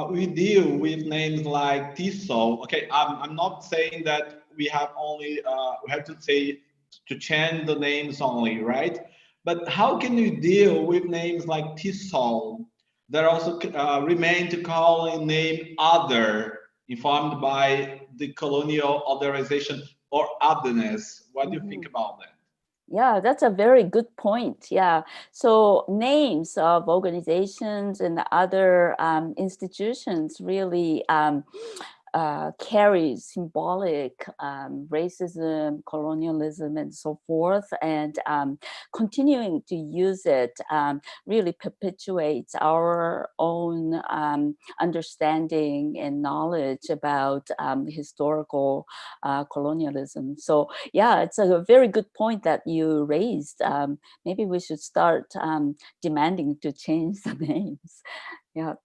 we deal with names like Tissot? Okay, I'm not saying that we have only we have to say to change the names only, right? But how can we deal with names like Tissot that also remain to call a name other, informed by the colonial otherization or otherness? What do you think about that? Yeah, that's a very good point. Yeah. So names of organizations and other institutions really carry symbolic racism, colonialism, and so forth. And continuing to use it really perpetuates our own understanding and knowledge about historical colonialism. So yeah, it's a very good point that you raised. Maybe we should start demanding to change the names. Yeah,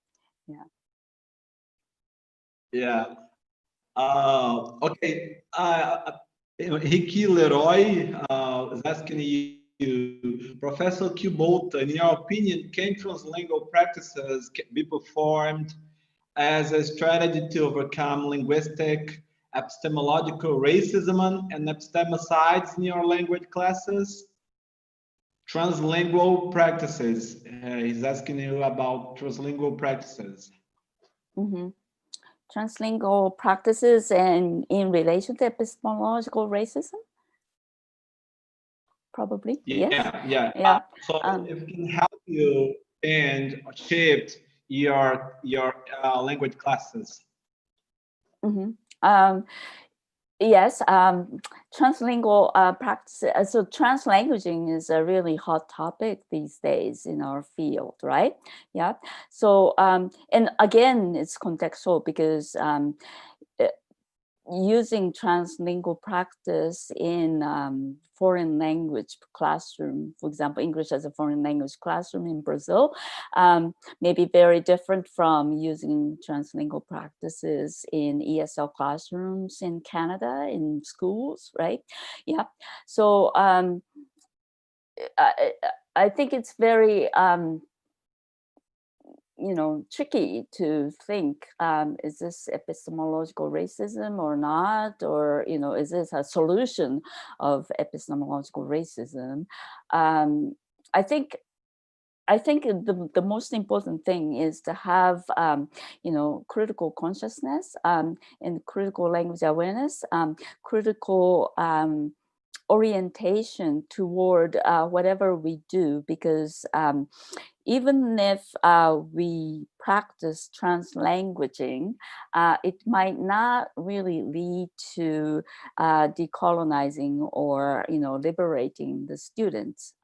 yeah. Yeah. Okay. Ricky Leroy is asking you, Professor Kubota, in your opinion, can translingual practices be performed as a strategy to overcome linguistic, epistemological racism and epistemicides in your language classes? Translingual practices. He's asking you about translingual practices. Mm-hmm. Translingual practices and in relation to epistemological racism? Probably, Yeah, yes. yeah. Yeah. So if it can help you and shift your language classes. Mm-hmm. Yes, translingual practice. So translanguaging is a really hot topic these days in our field, right? Yeah. So and again, it's contextual because using translingual practice in foreign language classroom, for example, English as a foreign language classroom in Brazil, may be very different from using translingual practices in ESL classrooms in Canada, in schools, right? Yeah. So I think it's very tricky to think, is this epistemological racism or not? Or, is this a solution of epistemological racism? I think the most important thing is to have, critical consciousness and critical language awareness, critical orientation toward whatever we do, because even if we practice translanguaging, it might not really lead to decolonizing or, liberating the students,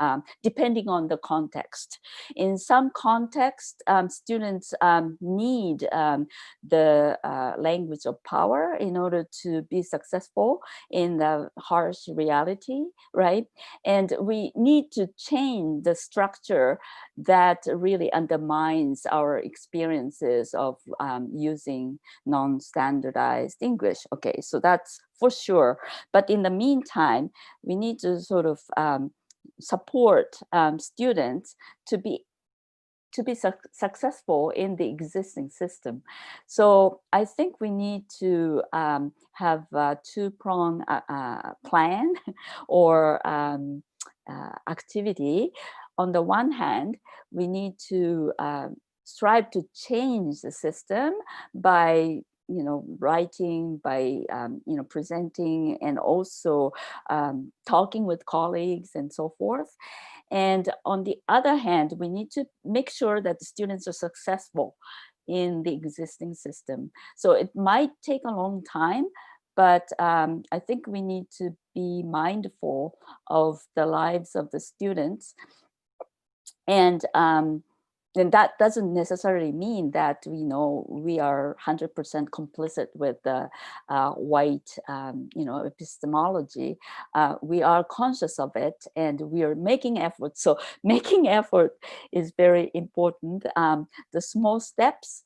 depending on the context. In some context, students need the language of power in order to be successful in the harsh reality, right? And we need to change the structure that really undermines our experiences of using non-standardized English. Okay, so that's for sure. But in the meantime, we need to sort of support students to be successful in the existing system. So I think we need to have a two-pronged plan or activity. On the one hand, we need to strive to change the system by writing, by presenting, and also talking with colleagues and so forth. And on the other hand, we need to make sure that the students are successful in the existing system. So it might take a long time, but I think we need to be mindful of the lives of the students. And that doesn't necessarily mean that we are 100% complicit with the white epistemology. We are conscious of it, and we are making efforts. So making effort is very important. The small steps,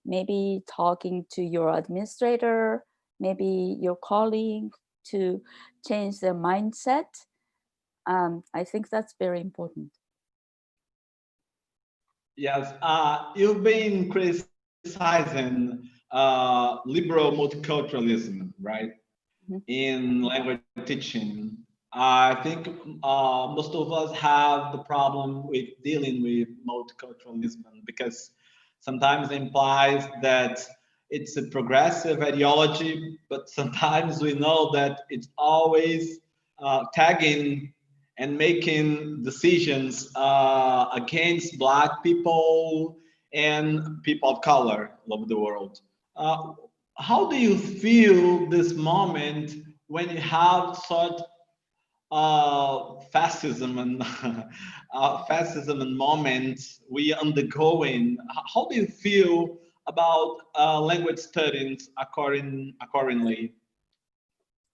maybe talking to your administrator, maybe your colleague, to change their mindset. I think that's very important. Yes, you've been criticizing liberal multiculturalism, right? Mm-hmm. In language teaching. I think most of us have the problem with dealing with multiculturalism because sometimes it implies that it's a progressive ideology, but sometimes we know that it's always tagging and making decisions against Black people and people of color all over the world. Uh, how do you feel this moment when you have such fascism and fascism and moments we undergoing? How do you feel about language studies accordingly?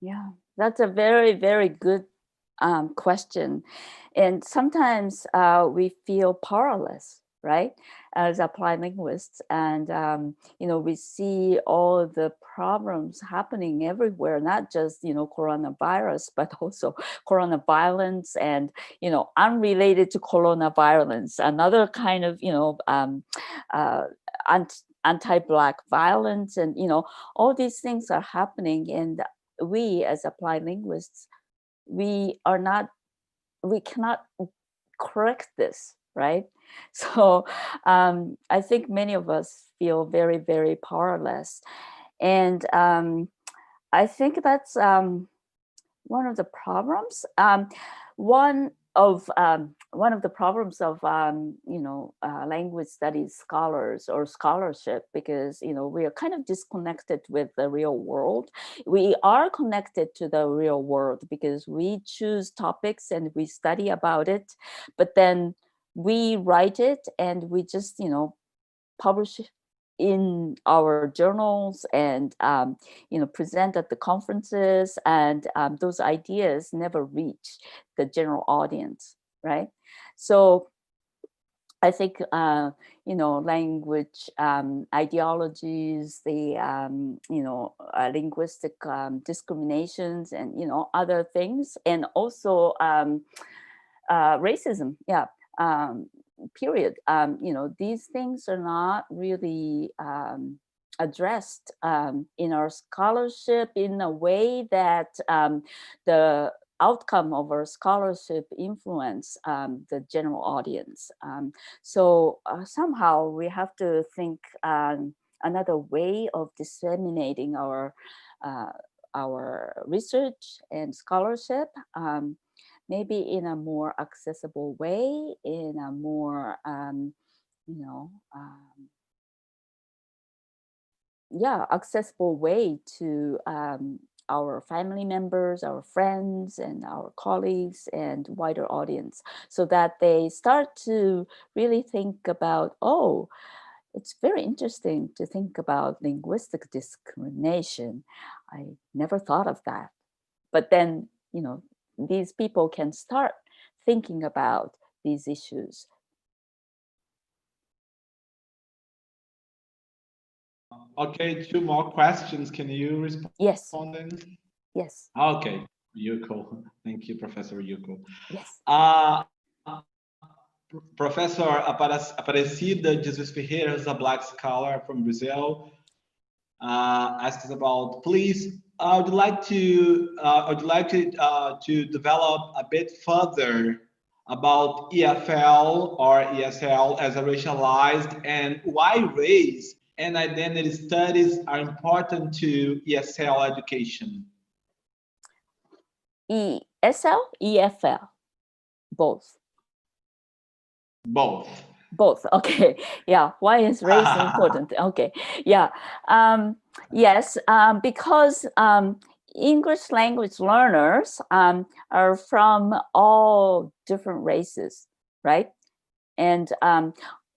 Yeah, that's a very, very good question. And sometimes we feel powerless, right, as applied linguists. And, we see all the problems happening everywhere, not just, coronavirus, but also coronavirus and, unrelated to coronavirus, another kind of, anti-Black violence. And, all these things are happening. And we as applied linguists, we cannot correct this, right? So I think many of us feel very, very powerless. And I think that's one of the problems. One of the problems of language studies scholars or scholarship, because we are kind of disconnected with the real world. We are connected to the real world because we choose topics and we study about it, but then we write it and we just publish in our journals and present at the conferences, and those ideas never reach the general audience, right? So I think language ideologies, the linguistic discriminations, and other things, and also racism, period. These things are not really addressed in our scholarship in a way that the outcome of our scholarship influence the general audience. So somehow we have to think another way of disseminating our our research and scholarship, maybe in a more accessible way, in a more, accessible way to our family members, our friends, and our colleagues, and wider audience, so that they start to really think about, oh, it's very interesting to think about linguistic discrimination. I never thought of that. But then, these people can start thinking about these issues. Okay, 2 more questions. Can you respond? Yes. Yes. Okay, Ryuko. Thank you, Professor Ryuko. Yes. Professor Aparecida Jesus Ferreira, who's a Black scholar from Brazil, asks about, please, I would like to develop a bit further about EFL or ESL as a racialized, and why race and identity studies are important to ESL education. ESL, EFL, both. Both. Okay. Yeah. Why is race important? Okay. Yeah. Yes. Because English language learners are from all different races, right? And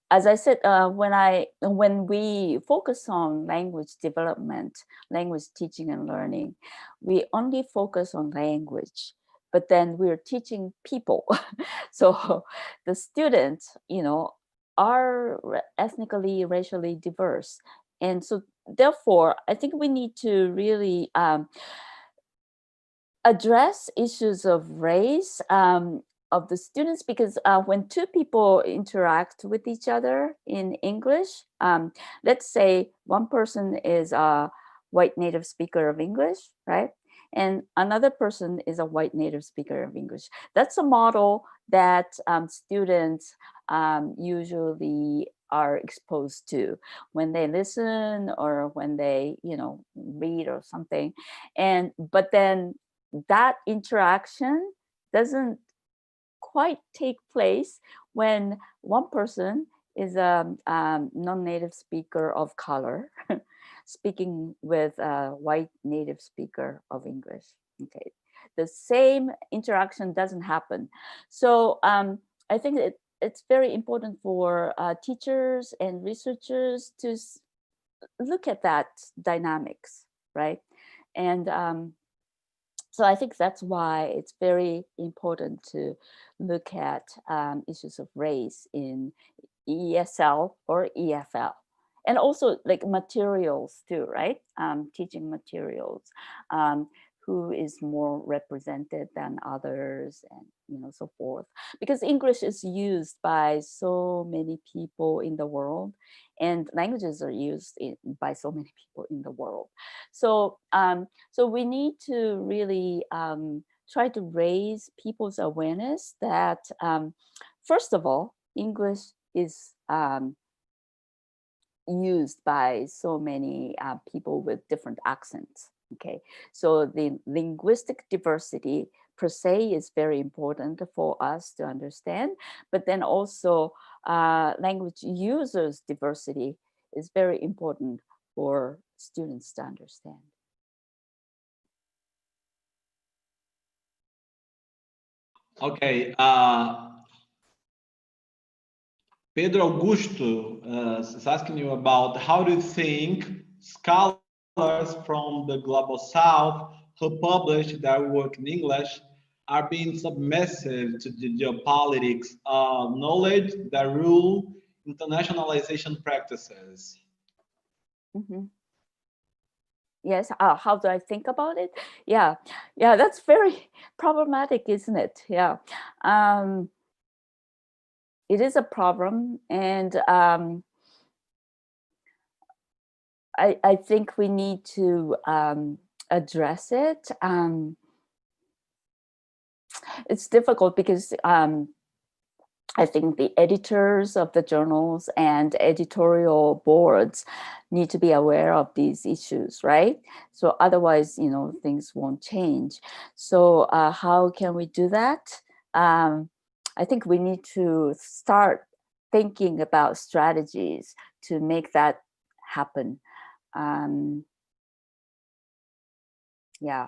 as I said, when we focus on language development, language teaching and learning, we only focus on language. But then we're teaching people. So the students, are ethnically, racially diverse. And so therefore, I think we need to really address issues of race of the students, because when two people interact with each other in English, let's say one person is a white native speaker of English, right? And another person is a white native speaker of English. That's a model that students usually are exposed to when they listen or when they, read or something. But then that interaction doesn't quite take place when one person is a non-native speaker of color speaking with a white native speaker of English. Okay, the same interaction doesn't happen. So I think it's very important for teachers and researchers to look at that dynamics, right? And so I think that's why it's very important to look at issues of race in ESL or EFL. And also like materials too, right? Teaching materials, who is more represented than others, and so forth. Because English is used by so many people in the world, and languages are used by so many people in the world. So, so we need to really try to raise people's awareness that, first of all, English is used by so many people with different accents. Okay, so the linguistic diversity per se is very important for us to understand, but then also language users diversity is very important for students to understand. Okay. Pedro Augusto is asking you about how do you think scholars from the Global South who publish their work in English are being submissive to the geopolitics of knowledge that rule internationalization practices? Mm-hmm. Yes, how do I think about it? Yeah, that's very problematic, isn't it? Yeah. It is a problem, and I think we need to address it. It's difficult because I think the editors of the journals and editorial boards need to be aware of these issues, right? So otherwise, things won't change. So how can we do that? I think we need to start thinking about strategies to make that happen. Yeah,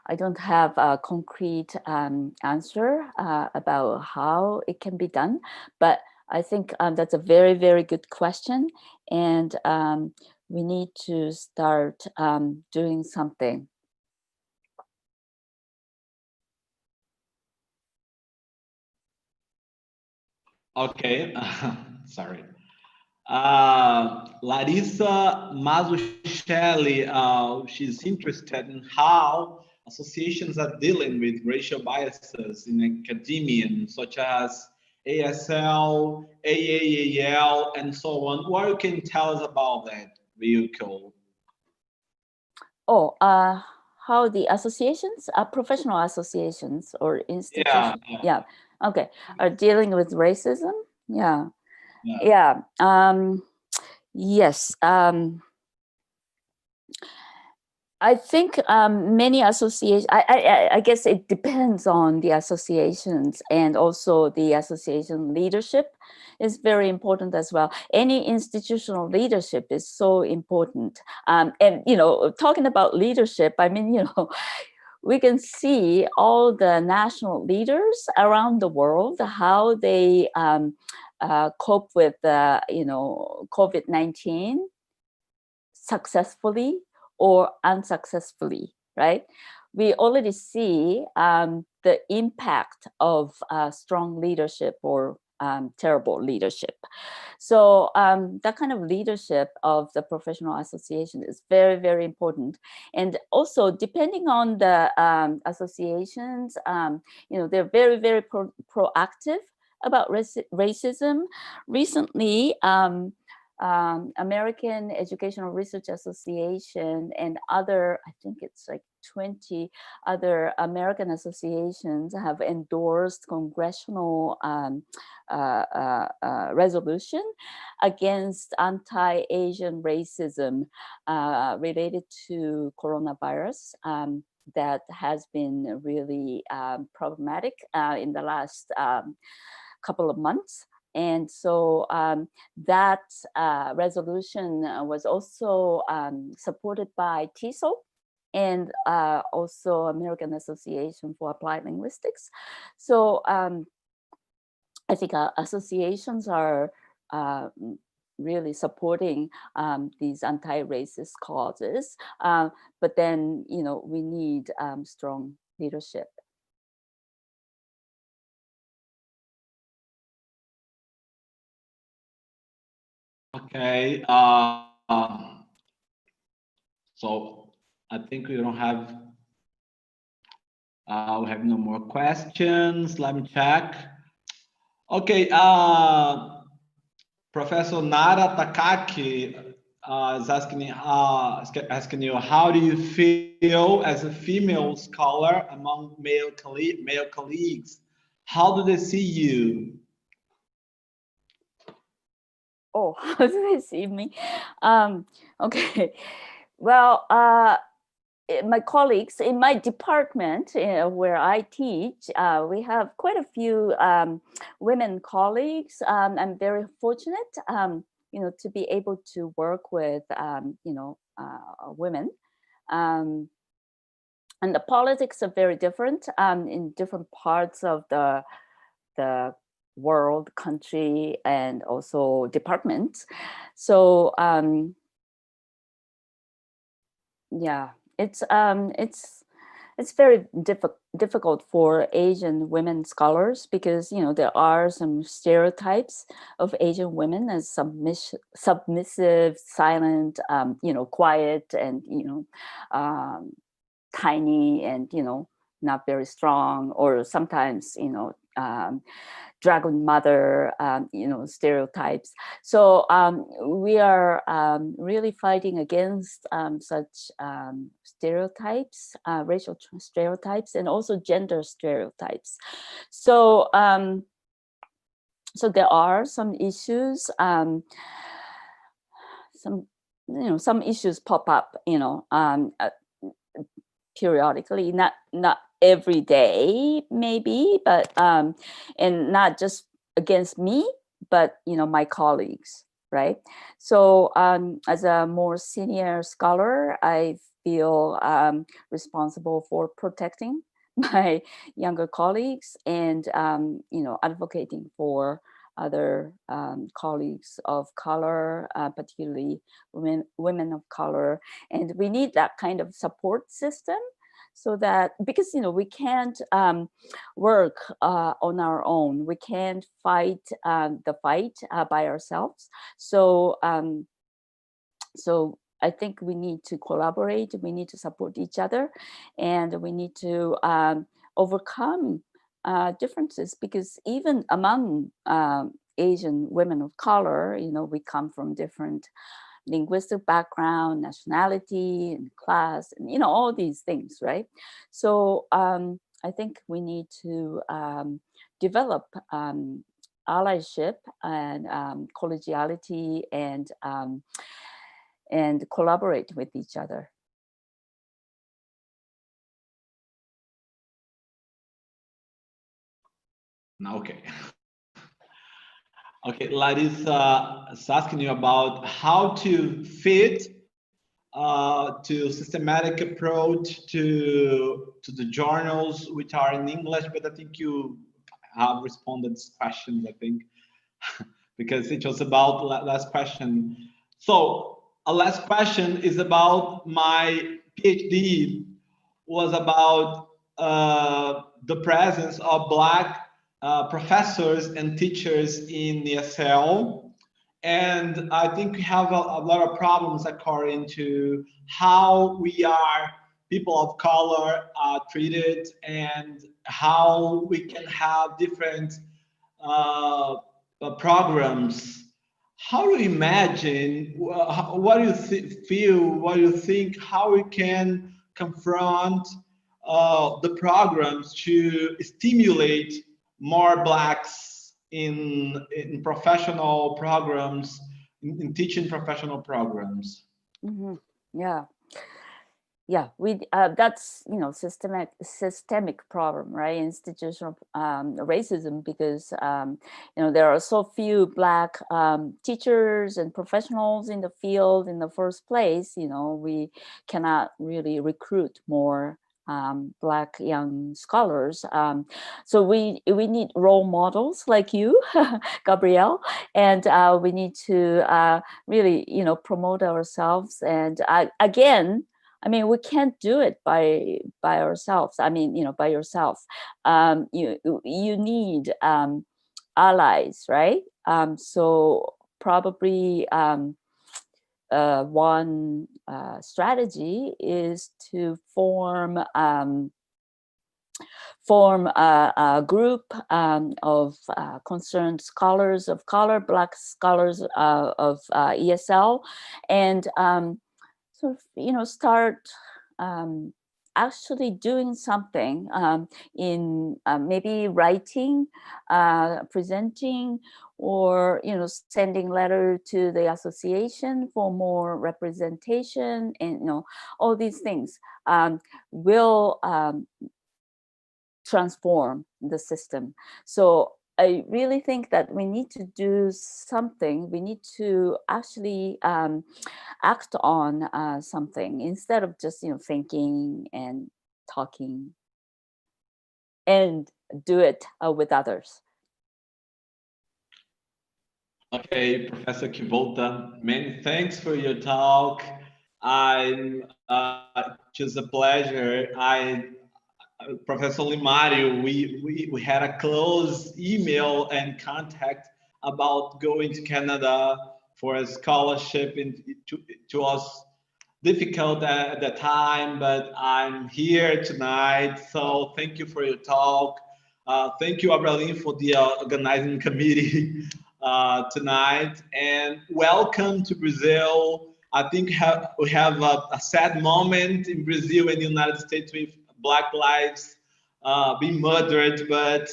I don't have a concrete answer about how it can be done, but I think that's a very, very good question. And we need to start doing something. Okay, sorry. Larissa Mazzucchelli, she's interested in how associations are dealing with racial biases in academia, such as ASL, AAAL, and so on. What you can tell us about that, Ryuko? Oh, how the associations, professional associations or institutions, Yeah. Okay, are dealing with racism? Yeah. Yes. I think many associations, I guess it depends on the associations, and also the association leadership is very important as well. Any institutional leadership is so important. And, talking about leadership, I mean, we can see all the national leaders around the world, how they cope with, COVID-19 successfully or unsuccessfully, right? We already see the impact of strong leadership or terrible leadership. So that kind of leadership of the professional association is very, very important. And also, depending on the associations, they're very, very proactive about racism. Recently, American Educational Research Association and other, I think it's like 20 other American associations have endorsed congressional resolution against anti-Asian racism related to coronavirus. That has been really problematic in the last couple of months. And so that resolution was also supported by TESOL and also American Association for Applied Linguistics. So I think associations are really supporting these anti-racist causes. But then, we need strong leadership. Okay. So I think we don't have. We have no more questions. Let me check. Okay. Professor Nara Takaki is asking you, how do you feel as a female scholar among male colleagues? How do they see you? Oh, how do they see me? Okay. Well, my colleagues in my department where I teach, we have quite a few women colleagues. I'm very fortunate, to be able to work with, women. And the politics are very different in different parts of the world, country, and also departments. So yeah, it's very difficult for Asian women scholars because there are some stereotypes of Asian women as submissive, silent, quiet, and tiny, and not very strong, or sometimes dragon mother, stereotypes. So we are really fighting against such stereotypes, racial stereotypes, and also gender stereotypes. So So there are some issues, some issues pop up, periodically, not every day maybe, but and not just against me, but my colleagues, right? So as a more senior scholar, I feel responsible for protecting my younger colleagues and advocating for other colleagues of color, particularly women of color. And we need that kind of support system, so that, because we can't work on our own, we can't fight the fight by ourselves. So so I think we need to collaborate, we need to support each other, and we need to overcome differences, because even among Asian women of color, we come from different linguistic background, nationality, and class, and all these things, right? So I think we need to develop allyship and collegiality and collaborate with each other. Okay. Okay, Larissa is asking you about how to fit to systematic approach to the journals which are in English, but I think you have responded to questions, I think, because it was about last question. So a last question is about my PhD was about the presence of Black professors and teachers in ESL. And I think we have a lot of problems according to how we are, people of color, treated, and how we can have different programs. How do you imagine, what do you feel, what do you think, how we can confront the programs to stimulate more Blacks in professional programs, in teaching professional programs? Mm-hmm. Yeah, we that's systemic problem, right? Institutional racism, because there are so few Black teachers and professionals in the field in the first place. We cannot really recruit more Black young scholars. So we need role models like you, Gabrielle, and we need to really promote ourselves. And again, we can't do it by ourselves. By yourself. You need allies, right? So probably one strategy is to form a group of concerned scholars of color, Black scholars of ESL, and start actually doing something in maybe writing, presenting, or sending letter to the association for more representation, and all these things will transform the system. So I really think that we need to do something. We need to actually act on something, instead of just thinking and talking, and do it with others. Okay, Professor Kubota, many thanks for your talk. I'm just a pleasure. Professor Limario, we had a close email and contact about going to Canada for a scholarship. It was difficult at the time, but I'm here tonight. So thank you for your talk. Thank you, Abralin, for the organizing committee tonight. And welcome to Brazil. I think we have a sad moment in Brazil and the United States with Black lives being murdered, but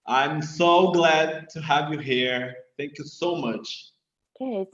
I'm so glad to have you here. Thank you so much. Okay, thank